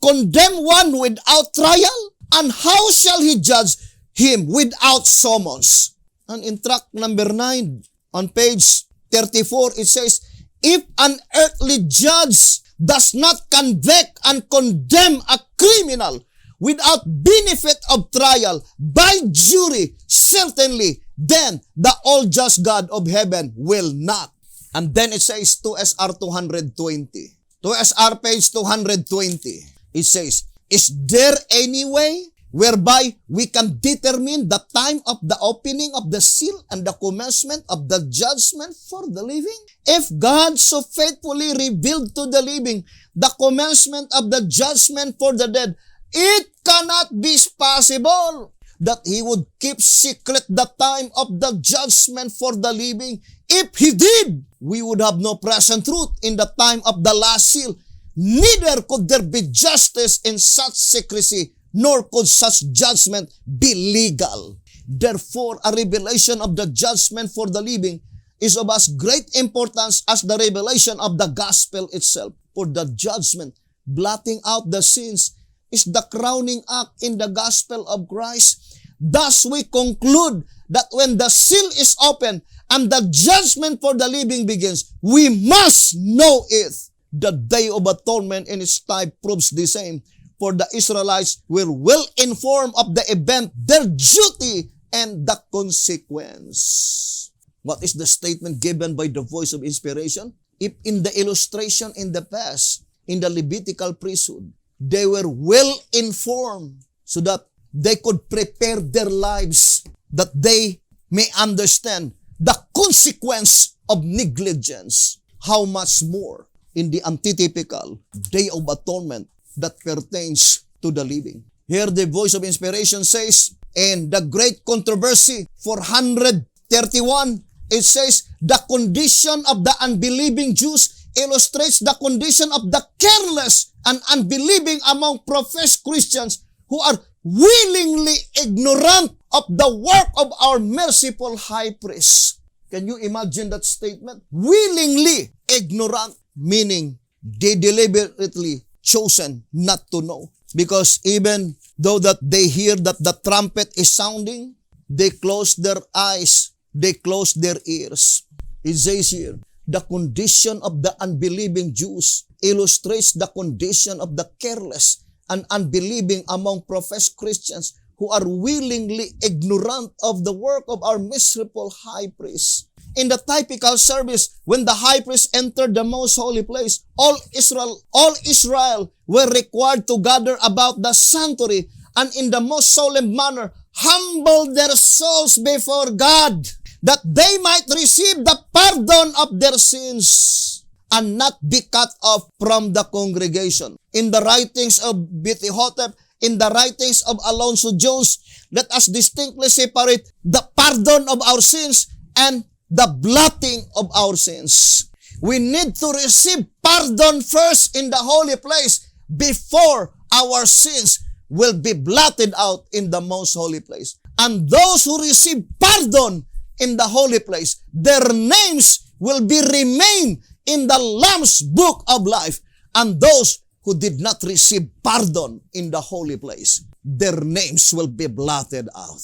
condemn one without trial? And how shall he judge him without summons? And in tract number 9, on page 34, it says, if an earthly judge does not convict and condemn a criminal without benefit of trial by jury, certainly then the all-just God of heaven will not. And then it says 2SR 220. 2SR page 220. It says, is there any way whereby we can determine the time of the opening of the seal and the commencement of the judgment for the living? If God so faithfully revealed to the living the commencement of the judgment for the dead, it cannot be possible that He would keep secret the time of the judgment for the living. If He did, we would have no present truth in the time of the last seal. Neither could there be justice in such secrecy, nor could such judgment be legal. Therefore, a revelation of the judgment for the living is of as great importance as the revelation of the gospel itself. For the judgment, blotting out the sins, is the crowning act in the gospel of Christ. Thus, we conclude that when the seal is opened and the judgment for the living begins, we must know it. The Day of Atonement in its type proves the same. For the Israelites were well informed of the event, their duty, and the consequence. What is the statement given by the voice of inspiration? If in the illustration in the past, in the Levitical priesthood, they were well informed so that they could prepare their lives, that they may understand the consequence of negligence. How much more in the antitypical Day of Atonement that pertains to the living. Here the voice of inspiration says, in the great controversy 431, it says, the condition of the unbelieving Jews illustrates the condition of the careless and unbelieving among professed Christians who are willingly ignorant of the work of our merciful high priest. Can you imagine that statement? Willingly ignorant, meaning they deliberately chosen not to know. Because even though that they hear that the trumpet is sounding, they close their eyes, they close their ears. It says here, the condition of the unbelieving Jews illustrates the condition of the careless and unbelieving among professed Christians who are willingly ignorant of the work of our merciful high priest. In the typical service, when the high priest entered the most holy place, all Israel were required to gather about the sanctuary and in the most solemn manner humble their souls before God, that they might receive the pardon of their sins and not be cut off from the congregation. In the writings of B.T. Hotep, in the writings of Alonzo Jones, let us distinctly separate the pardon of our sins and the blotting of our sins. We need to receive pardon first in the holy place before our sins will be blotted out in the most holy place. And those who receive pardon in the holy place, their names will be remain in the Lamb's book of life, and those who did not receive pardon in the holy place, their names will be blotted out.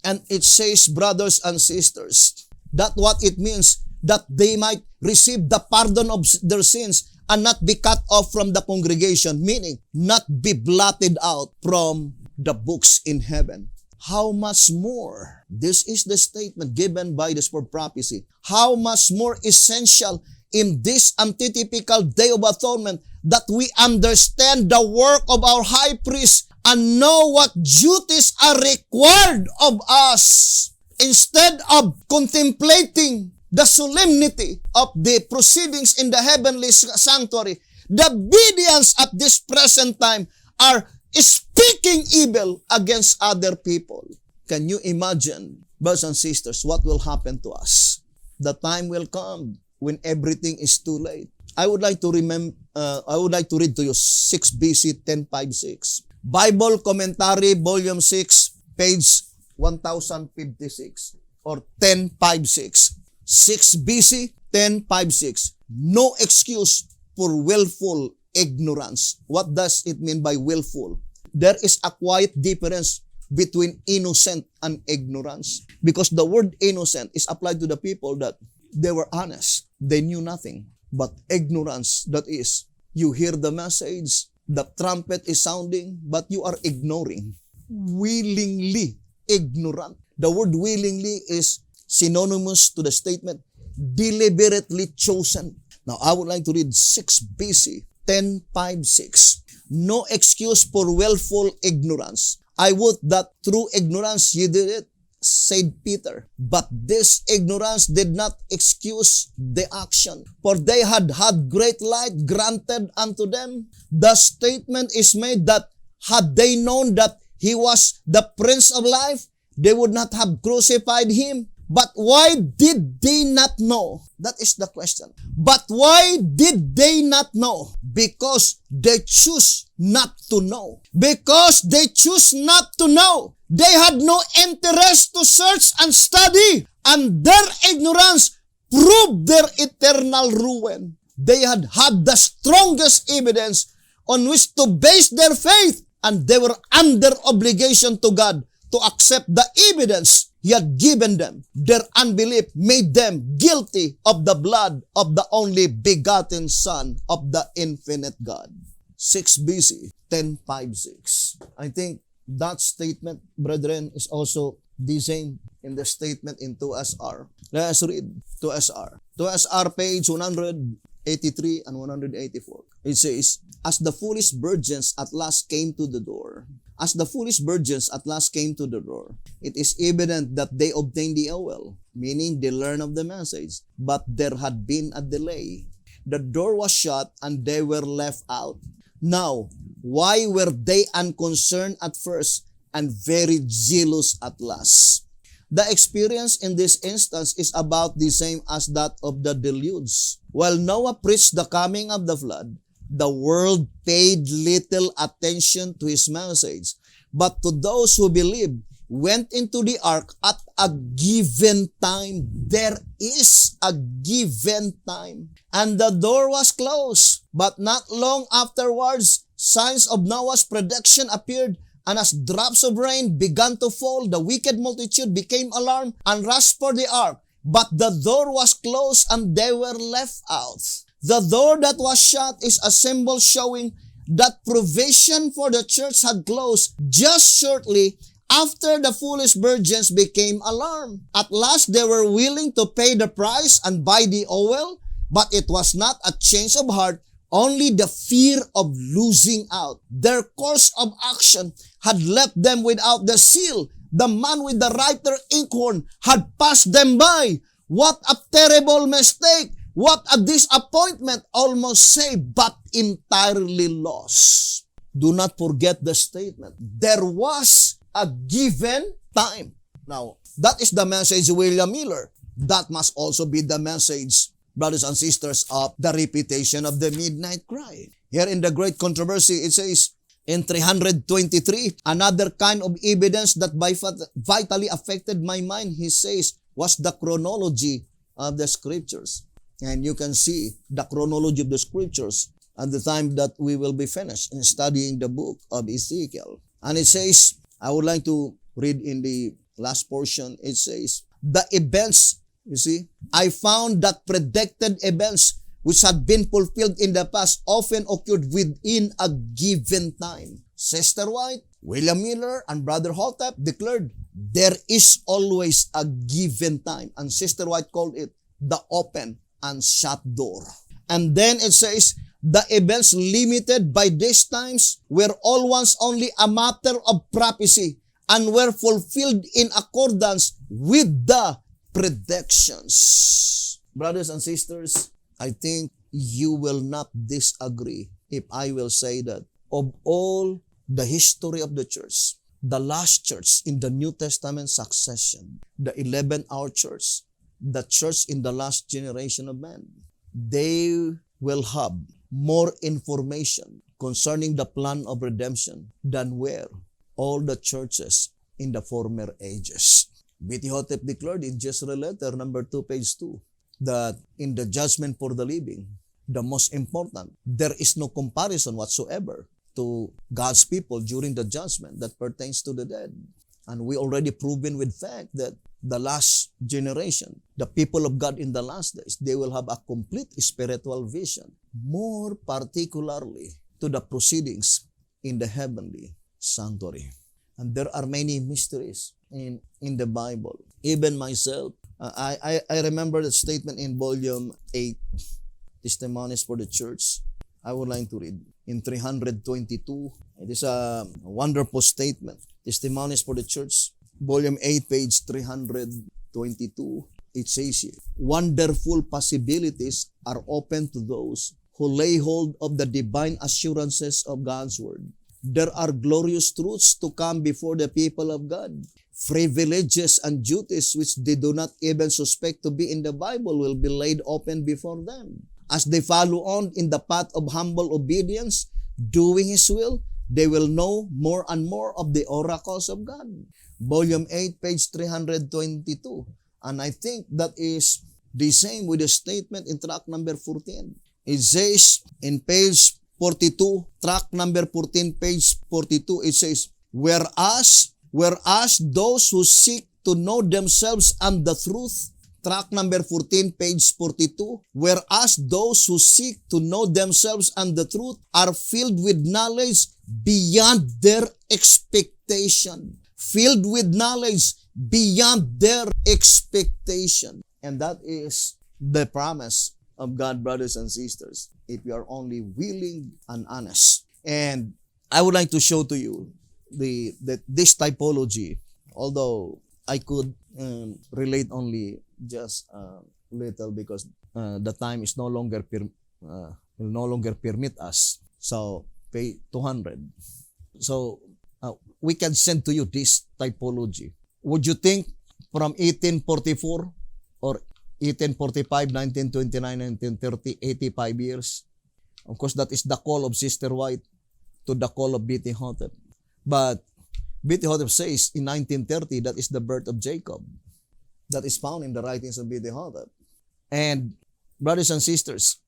And it says, brothers and sisters, that what it means, that they might receive the pardon of their sins and not be cut off from the congregation, meaning not be blotted out from the books in heaven. How much more? This is the statement given by the Spirit of prophecy. How much more essential in this antitypical Day of Atonement that we understand the work of our high priest and know what duties are required of us. Instead of contemplating the solemnity of the proceedings in the heavenly sanctuary, the obedience at this present time are speaking evil against other people. Can you imagine, brothers and sisters, what will happen to us? The time will come when everything is too late. I would like to read to you 6 BC 1056. Bible Commentary, Volume 6, page 1056 or 1056. 6 BC 1056. No excuse for willful ignorance. What does it mean by willful? There is a quite difference between innocent and ignorance, because the word innocent is applied to the people that they were honest, they knew nothing. But ignorance, that is, you hear the message, the trumpet is sounding, but you are ignoring. Willingly ignorant. The word willingly is synonymous to the statement deliberately chosen. Now, I would like to read 6 BC 1056. No excuse for willful ignorance. I would that through ignorance ye did it, said Peter. But this ignorance did not excuse the action, for they had had great light granted unto them. The statement is made that had they known that he was the Prince of Life, they would not have crucified him. But why did they not know? That is the question. But why did they not know? Because they choose not to know. Because they choose not to know. They had no interest to search and study, and their ignorance proved their eternal ruin. They had had the strongest evidence on which to base their faith, and they were under obligation to God to accept the evidence He had given them. Their unbelief made them guilty of the blood of the only begotten Son of the infinite God. 6 BC 1056. I think that statement, brethren, is also the same in the statement in 2SR. Let us read 2SR. 2SR page 183 and 184. It says, as the foolish virgins at last came to the door, as the foolish virgins at last came to the door, it is evident that they obtained the oil, meaning they learned of the message, but there had been a delay. The door was shut and they were left out. Now, why were they unconcerned at first and very zealous at last? The experience in this instance is about the same as that of the deluge. While Noah preached the coming of the flood, the world paid little attention to his message. But to those who believed, went into the ark at a given time. There is a given time. And the door was closed. But not long afterwards, signs of Noah's prediction appeared, and as drops of rain began to fall, the wicked multitude became alarmed and rushed for the ark. But the door was closed and they were left out. The door that was shut is a symbol showing that provision for the church had closed just shortly after the foolish virgins became alarmed. At last they were willing to pay the price and buy the oil, but it was not a change of heart, only the fear of losing out. Their course of action had left them without the seal. The man with the writer inkhorn had passed them by. What a terrible mistake! What a disappointment! Almost saved, but entirely lost. Do not forget the statement. There was a given time. Now, that is the message of William Miller. That must also be the message, brothers and sisters, of the repetition of the midnight cry. Here in the Great Controversy, it says, in 323, another kind of evidence that vitally affected my mind, he says, was the chronology of the scriptures. And you can see the chronology of the scriptures at the time that we will be finished in studying the book of Ezekiel. And it says, I would like to read in the last portion, it says, the events, you see, I found that predicted events which had been fulfilled in the past often occurred within a given time. Sister White, William Miller, and Brother Hotep declared, there is always a given time. And Sister White called it the open and shut door. And then it says, the events limited by these times were all once only a matter of prophecy and were fulfilled in accordance with the predictions. Brothers and sisters, I think you will not disagree if I will say that of all the history of the church, the last church in the New Testament succession, the 11th-hour church, the church in the last generation of man, they will have more information concerning the plan of redemption than were all the churches in the former ages. B.T. Hotep declared in Jezreel letter number 2, page 2, that in the judgment for the living, the most important, there is no comparison whatsoever to God's people during the judgment that pertains to the dead. And we already proven with fact that the last generation, the people of God in the last days, they will have a complete spiritual vision, more particularly to the proceedings in the heavenly sanctuary. And there are many mysteries in the Bible. Even myself, I remember the statement in volume 8, Testimonies for the Church. I would like to read in 322. It is a wonderful statement. Testimonies for the Church, volume 8, page 322. It says here, wonderful possibilities are open to those who lay hold of the divine assurances of God's word. There are glorious truths to come before the people of God. Privileges and duties which they do not even suspect to be in the Bible will be laid open before them. As they follow on in the path of humble obedience, doing His will, they will know more and more of the oracles of God. Volume 8, page 322. And I think that is the same with the statement in track number 14. It says in page 42, track number 14, page 42, it says, whereas those who seek to know themselves and the truth, track number 14, page 42, whereas those who seek to know themselves and the truth are filled with knowledge beyond their expectation. Filled with knowledge beyond their expectation. And that is the promise of God, brothers and sisters, if you are only willing and honest. And I would like to show to you this typology, although I could relate only just little because the time is no longer will no longer permit us. So pay 200. So we can send to you this typology. Would you think from 1844 or 1845, 1929, 1930, 85 years? Of course, that is the call of Sister White to the call of B.T. Hotep. But B.T. Hotep says in 1930, that is the birth of Jacob. That is found in the writings of B.T. Hotep. And brothers and sisters,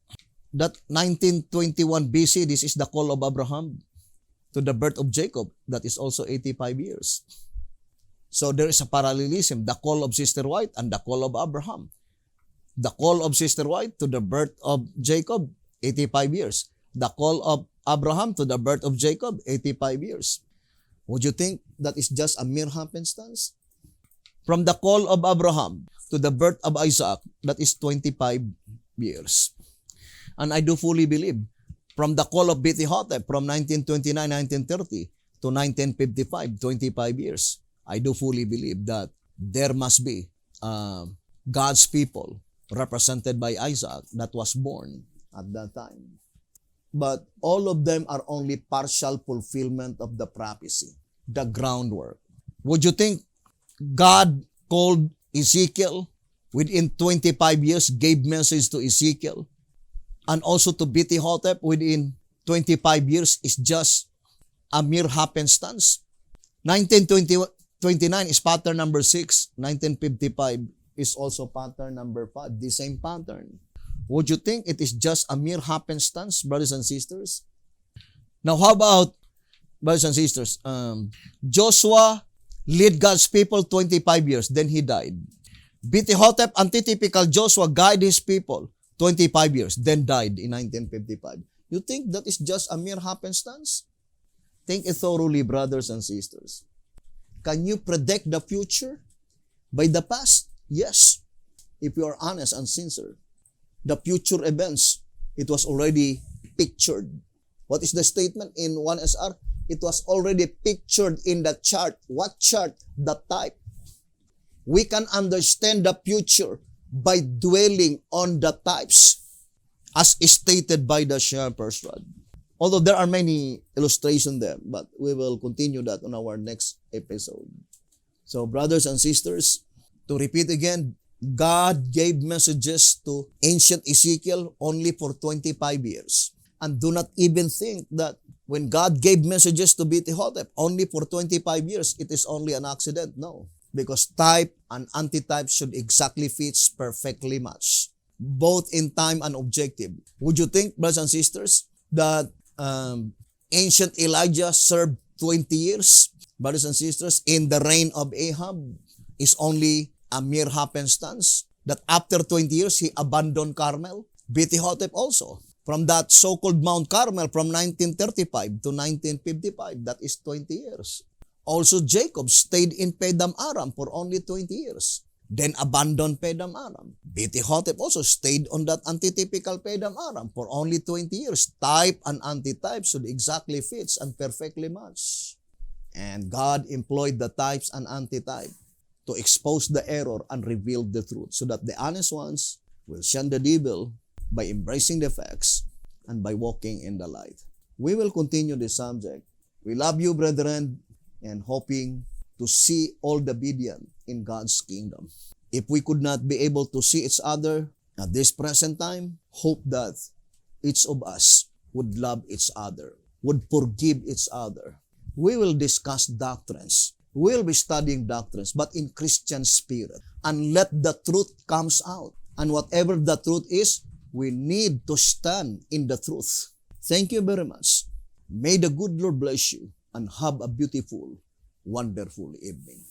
that 1921 BC, this is the call of Abraham to the birth of Jacob. That is also 85 years. So there is a parallelism, the call of Sister White and the call of Abraham. The call of Sister White to the birth of Jacob, 85 years. The call of Abraham to the birth of Jacob, 85 years. Would you think that is just a mere happenstance? From the call of Abraham to the birth of Isaac, that is 25 years. And I do fully believe, from the call of B.T. Hotep from 1929, 1930 to 1955, 25 years, I do fully believe that there must be God's people represented by Isaac that was born at that time. But all of them are only partial fulfillment of the prophecy, the groundwork. Would you think God called Ezekiel within 25 years, gave message to Ezekiel, and also to B.T. Hotep within 25 years is just a mere happenstance? 1929 is pattern number 6. 1955 is also pattern number 5. The same pattern. Would you think it is just a mere happenstance, brothers and sisters? Now, how about, brothers and sisters, Joshua led God's people 25 years, then he died. BT-Hotep, antitypical Joshua, guided his people 25 years, then died in 1955. You think that is just a mere happenstance? Think it thoroughly, brothers and sisters. Can you predict the future by the past? Yes, if you are honest and sincere. The future events, it was already pictured. What is the statement in 1SR? It was already pictured in the chart. What chart? The type. We can understand the future by dwelling on the types as stated by the Shepherd's Rod. Although there are many illustrations there, but we will continue that on our next episode. So, brothers and sisters, to repeat again, God gave messages to ancient Ezekiel only for 25 years. And do not even think that when God gave messages to BT-Hotep only for 25 years, it is only an accident. No. Because type and antitype should exactly fit perfectly match, both in time and objective. Would you think, brothers and sisters, that ancient Elijah served 20 years, brothers and sisters, in the reign of Ahab is only a mere happenstance? That after 20 years, he abandoned Carmel? BT-Hotep also. From that so-called Mount Carmel from 1935 to 1955, that is 20 years. Also, Jacob stayed in Pedam Aram for only 20 years, then abandoned Pedam Aram. BT-Hotep also stayed on that antitypical Pedam Aram for only 20 years. Type and antitype should exactly fit and perfectly match. And God employed the types and antitype to expose the error and reveal the truth so that the honest ones will shun the devil by embracing the facts and by walking in the light. We will continue this subject. We love you, brethren, and hoping to see all the obedient in God's kingdom. If we could not be able to see each other at this present time, hope that each of us would love each other, would forgive each other. We will discuss doctrines. We will be studying doctrines, but in Christian spirit. And let the truth comes out. And whatever the truth is, we need to stand in the truth. Thank you very much. May the good Lord bless you and have a beautiful, wonderful evening.